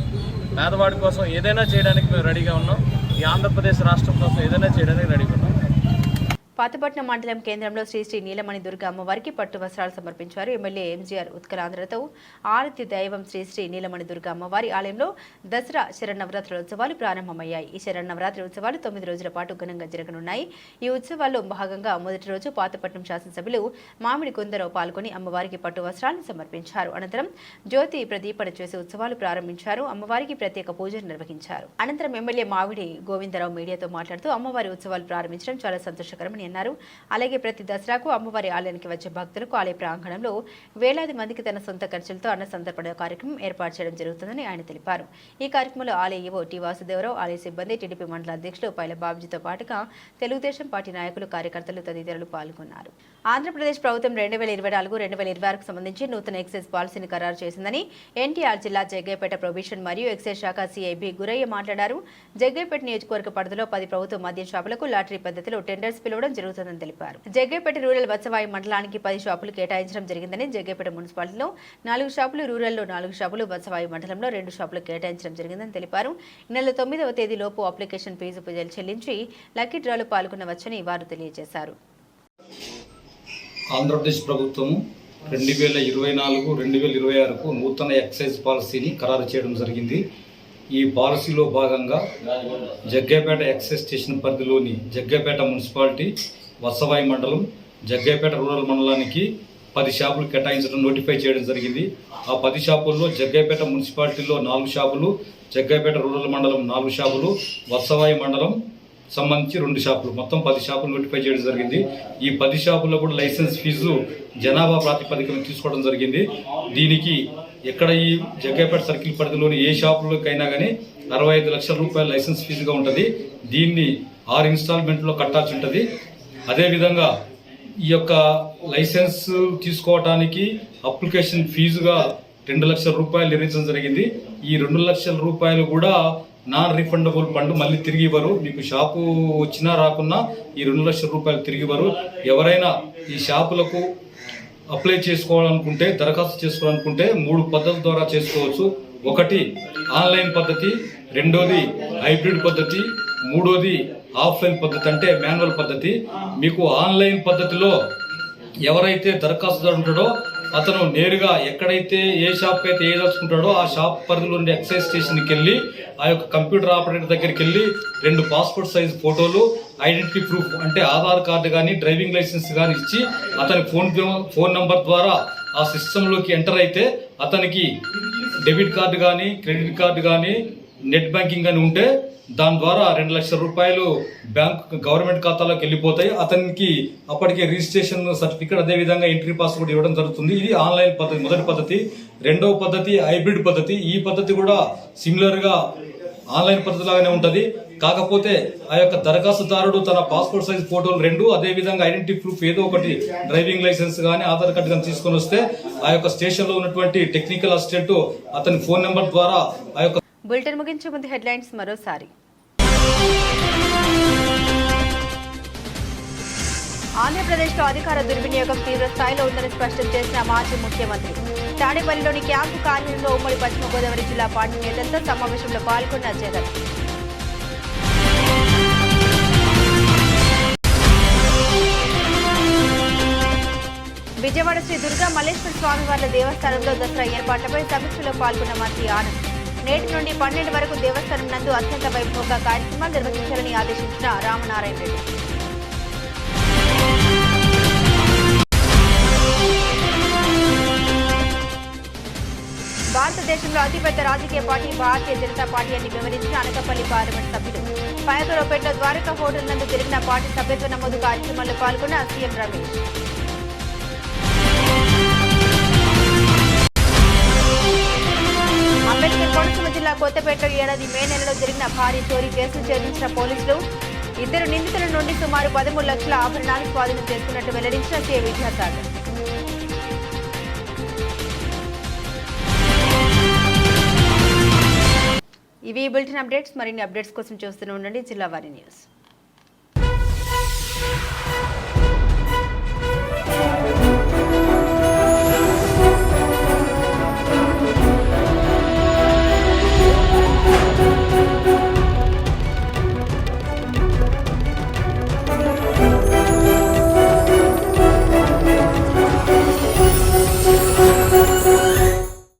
పేదవాడి కోసం ఏదైనా చేయడానికి మేము రెడీగా ఉన్నాం. ఈ ఆంధ్రప్రదేశ్ రాష్ట్రం కోసం ఏదైనా చేయడానికి రెడీగా ఉన్నాం. పాతపట్నం మండలం కేంద్రంలో శ్రీ శ్రీ నీలమణి దుర్గ అమ్మవారికి పట్టు వస్త్రాలు సమర్పించారు. ఎమ్మెల్యే ఎంజీఆర్ ఉత్కలాంధ్రతో ఆరాధ్య దైవం శ్రీ శ్రీ నీలమణి దుర్గ అమ్మవారి ఆలయంలో దసరా శరన్నవరాత్రుల ప్రారంభమయ్యాయి. ఈ శరన్నవరాత్రి ఉత్సవాలు 9 రోజుల పాటు ఘనంగా జరగనున్నాయి. ఈ ఉత్సవాల్లో భాగంగా మొదటి రోజు పాతపట్నం శాసనసభ్యులు మామిడి కొందరావు పాల్గొని అమ్మవారికి పట్టు వస్త్రాలను సమర్పించారు. అనంతరం జ్యోతి ప్రదీపన చేసి ఉత్సవాలు ప్రారంభించారు. అమ్మవారికి ప్రత్యేక పూజలు నిర్వహించారు. అనంతరం ఎమ్మెల్యే మామిడి గోవిందరావు మీడియాతో మాట్లాడుతూ అమ్మవారి ఉత్సవాలు ప్రారంభించడం చాలా సంతోషకరమని అన్నారు. అలాగే ప్రతి దసరాకు అమ్మవారి ఆలయానికి వచ్చే భక్తులకు ఆలయ ప్రాంగణంలో వేలాది మందికి తన సొంత ఖర్చులతో అన్న సంతర్పణ కార్యక్రమం ఏర్పాటు చేయడం జరుగుతుందని ఆయన తెలిపారు. ఈ కార్యక్రమంలో ఆలయ ఈవో టి వాసుదేవరావు, ఆలయ సిబ్బంది, టీడీపీ మండల అధ్యక్షులు పైల బాబుజీతో పాటుగా తెలుగుదేశం పార్టీ నాయకులు, కార్యకర్తలు తదితరులు పాల్గొన్నారు. ఆంధ్రప్రదేశ్ ప్రభుత్వం 2024-2026కు సంబంధించి నూతన ఎక్సైజ్ పాలసీని ఖరారు చేసిందని ఎన్టీఆర్ జిల్లా జగ్గయ్యపేట ప్రొబిషన్ మరియు ఎక్సైజ్ శాఖ సిఐబి గురయ్య మాట్లాడారు. జగ్గయ్యపేట నియోజకవర్గ పరిధిలో 10 ప్రభుత్వ మద్యం షాపులకు లాటరీ పద్ధతిలో టెండర్స్ పిలవడం జరుగుతుందని తెలిపారు. జగ్గయ్యపేట రూరల్ వత్సవాయి మండలానికి 10 షాపులు కేటాయించడం జరిగిందని, జగ్గయ్యపేట మున్సిపాలిటీలో 4 షాపులు, రూరల్లో 4 షాపులు, వత్సవాయి మండలంలో 2 షాపులు కేటాయించడం జరిగిందని తెలిపారు. ఈ నెల 9వ తేదీలోపు అప్లికేషన్ ఫీజు చెల్లించి లక్కీ డ్రాలో పాల్గొనవచ్చని వారు తెలియజేశారు. ఆంధ్రప్రదేశ్ ప్రభుత్వం 2024-2026కు నూతన ఎక్సైజ్ పాలసీని ఖరారు చేయడం జరిగింది. ఈ పాలసీలో భాగంగా జగ్గయ్యపేట ఎక్సైజ్ స్టేషన్ పరిధిలోని జగ్గయ్యపేట మున్సిపాలిటీ, వత్సవాయి మండలం, జగ్గయ్యపేట రూరల్ మండలానికి 10 షాపులు కేటాయించడం నోటిఫై చేయడం జరిగింది. ఆ 10 షాపుల్లో జగ్గయ్యపేట మున్సిపాలిటీలో 4 షాపులు, జగ్గయ్యపేట రూరల్ మండలం 4 షాపులు, వత్సవాయి మండలం సంబంధించి 2 షాపులు, మొత్తం 10 షాపులు నోటిఫై చేయడం జరిగింది. ఈ 10 షాపుల్లో కూడా లైసెన్స్ ఫీజు జనాభా ప్రాతిపదికన తీసుకోవడం జరిగింది. దీనికి ఎక్కడ ఈ జగ్గయ్యపేట సర్కిల్ పరిధిలోని ఏ షాపులకైనా కానీ 65 లక్షల రూపాయల లైసెన్స్ ఫీజుగా ఉంటుంది. దీన్ని 6 ఇన్స్టాల్మెంట్లో కట్టాల్సి ఉంటుంది. అదేవిధంగా ఈ యొక్క లైసెన్స్ తీసుకోవడానికి అప్లికేషన్ ఫీజుగా 2 లక్షల రూపాయలు నిర్ణయించడం జరిగింది. ఈ 2 లక్షల రూపాయలు కూడా నాన్ రిఫండబుల్ ఫండ్, మళ్ళీ తిరిగి ఇవ్వరు. మీకు షాపు వచ్చినా రాకున్నా ఈ 2 లక్షల రూపాయలు తిరిగి ఇవ్వరు. ఎవరైనా ఈ షాపులకు అప్లై చేసుకోవాలనుకుంటే, దరఖాస్తు చేసుకోవాలనుకుంటే 3 పద్ధతుల ద్వారా చేసుకోవచ్చు. ఒకటి ఆన్లైన్ పద్ధతి, రెండోది హైబ్రిడ్ పద్ధతి, మూడోది ఆఫ్లైన్ పద్ధతి అంటే మాన్యువల్ పద్ధతి. మీకు ఆన్లైన్ పద్ధతిలో ఎవరైతే దరఖాస్తుదారు ఉంటాడో అతను నేరుగా ఎక్కడైతే ఏ షాప్ అయితే ఏదలుచుకుంటాడో ఆ షాప్ పరిధిలో ఉండే ఎక్సైజ్ స్టేషన్కి వెళ్ళి ఆ యొక్క కంప్యూటర్ ఆపరేటర్ దగ్గరికి వెళ్ళి 2 పాస్పోర్ట్ సైజ్ ఫోటోలు, ఐడెంటిటీ ప్రూఫ్ అంటే ఆధార్ కార్డు కానీ డ్రైవింగ్ లైసెన్స్ కానీ ఇచ్చి అతని ఫోన్ నంబర్ ద్వారా ఆ సిస్టంలోకి ఎంటర్ అయితే అతనికి డెబిట్ కార్డు కానీ క్రెడిట్ కార్డు కానీ నెట్ బ్యాంకింగ్ కానీ ఉంటే దాని ద్వారా 2 లక్షల రూపాయలు గవర్నమెంట్ ఖాతాలోకి వెళ్ళిపోతాయి. అతనికి అప్పటికే రిజిస్ట్రేషన్ సర్టిఫికేట్, అదేవిధంగా ఎంట్రీ పాస్ కూడా ఇవ్వడం జరుగుతుంది. ఇది ఆన్లైన్ పద్ధతి, మొదటి పద్ధతి. రెండవ పద్ధతి హైబ్రిడ్ పద్ధతి. ఈ పద్ధతి కూడా సిమిలర్గా ఆన్లైన్ పద్ధతి లాగానే ఉంటుంది. కాకపోతే ఆ యొక్క దరఖాస్తుదారుడు తన పాస్పోర్ట్ సైజ్ ఫోటోలు 2, అదేవిధంగా ఐడెంటిటీ ప్రూఫ్ ఏదో ఒకటి, డ్రైవింగ్ లైసెన్స్ కానీ ఆధార్ కార్డు కానీ తీసుకొని వస్తే ఆ యొక్క స్టేషన్లో ఉన్నటువంటి టెక్నికల్ అసిస్టెంట్ అతని ఫోన్ నెంబర్ ద్వారా ఆ యొక్క బులెటిన్ ముగించే ముందు హెడ్లైన్స్ మరోసారి. ఆంధ్రప్రదేశ్లో అధికార దుర్వినియోగం తీవ్ర స్థాయిలో ఉందని స్పష్టం చేసిన మాజీ ముఖ్యమంత్రి. తాడేపల్లిలోని క్యాంపు కార్యాలయంలో ఉమ్మడి పశ్చిమ గోదావరి జిల్లా పార్టీ నేతలతో సమావేశంలో పాల్గొన్న జగన్. విజయవాడ శ్రీ దుర్గా మల్లేశ్వర స్వామివార్ల దేవస్థానంలో దసరా ఏర్పాట్లపై సమీక్షలో పాల్గొన్న మంత్రి ఆనంద్. నేటి నుండి 12 వరకు దేవస్థానం నందు అత్యంత వైభవంగా కార్యక్రమాలు నిర్వహించాలని ఆదేశించిన రామనారాయణ రెడ్డి. భారతదేశంలో అతిపెద్ద రాజకీయ పార్టీ భారతీయ జనతా పార్టీ అని వివరించిన అనకాపల్లి పార్లమెంట్ సభ్యులు. పాయకరావుపేట ద్వారకా హోటల్ నందు జరిగిన పార్టీ సభ్యత్వ నమోదు కార్యక్రమంలో పాల్గొన్న సీఎం రమేష్. అంబేద్కర్ కోనసీమ జిల్లా కొత్తపేటలో ఏడాది మే నెలలో జరిగిన భారీ చోరీ కేసును ఛేదించిన పోలీసులు 2 నిందితుల నుండి సుమారు 13 లక్షల ఆభరణాలు స్వాధీనం చేసుకున్నట్టు వెల్లడించిన సీఏ విద్యాసాగర్. ఇవి బులెటిన్ అప్డేట్స్. మరిన్ని అప్డేట్స్ కోసం చూస్తూనే ఉండండి జిల్లా వారి న్యూస్.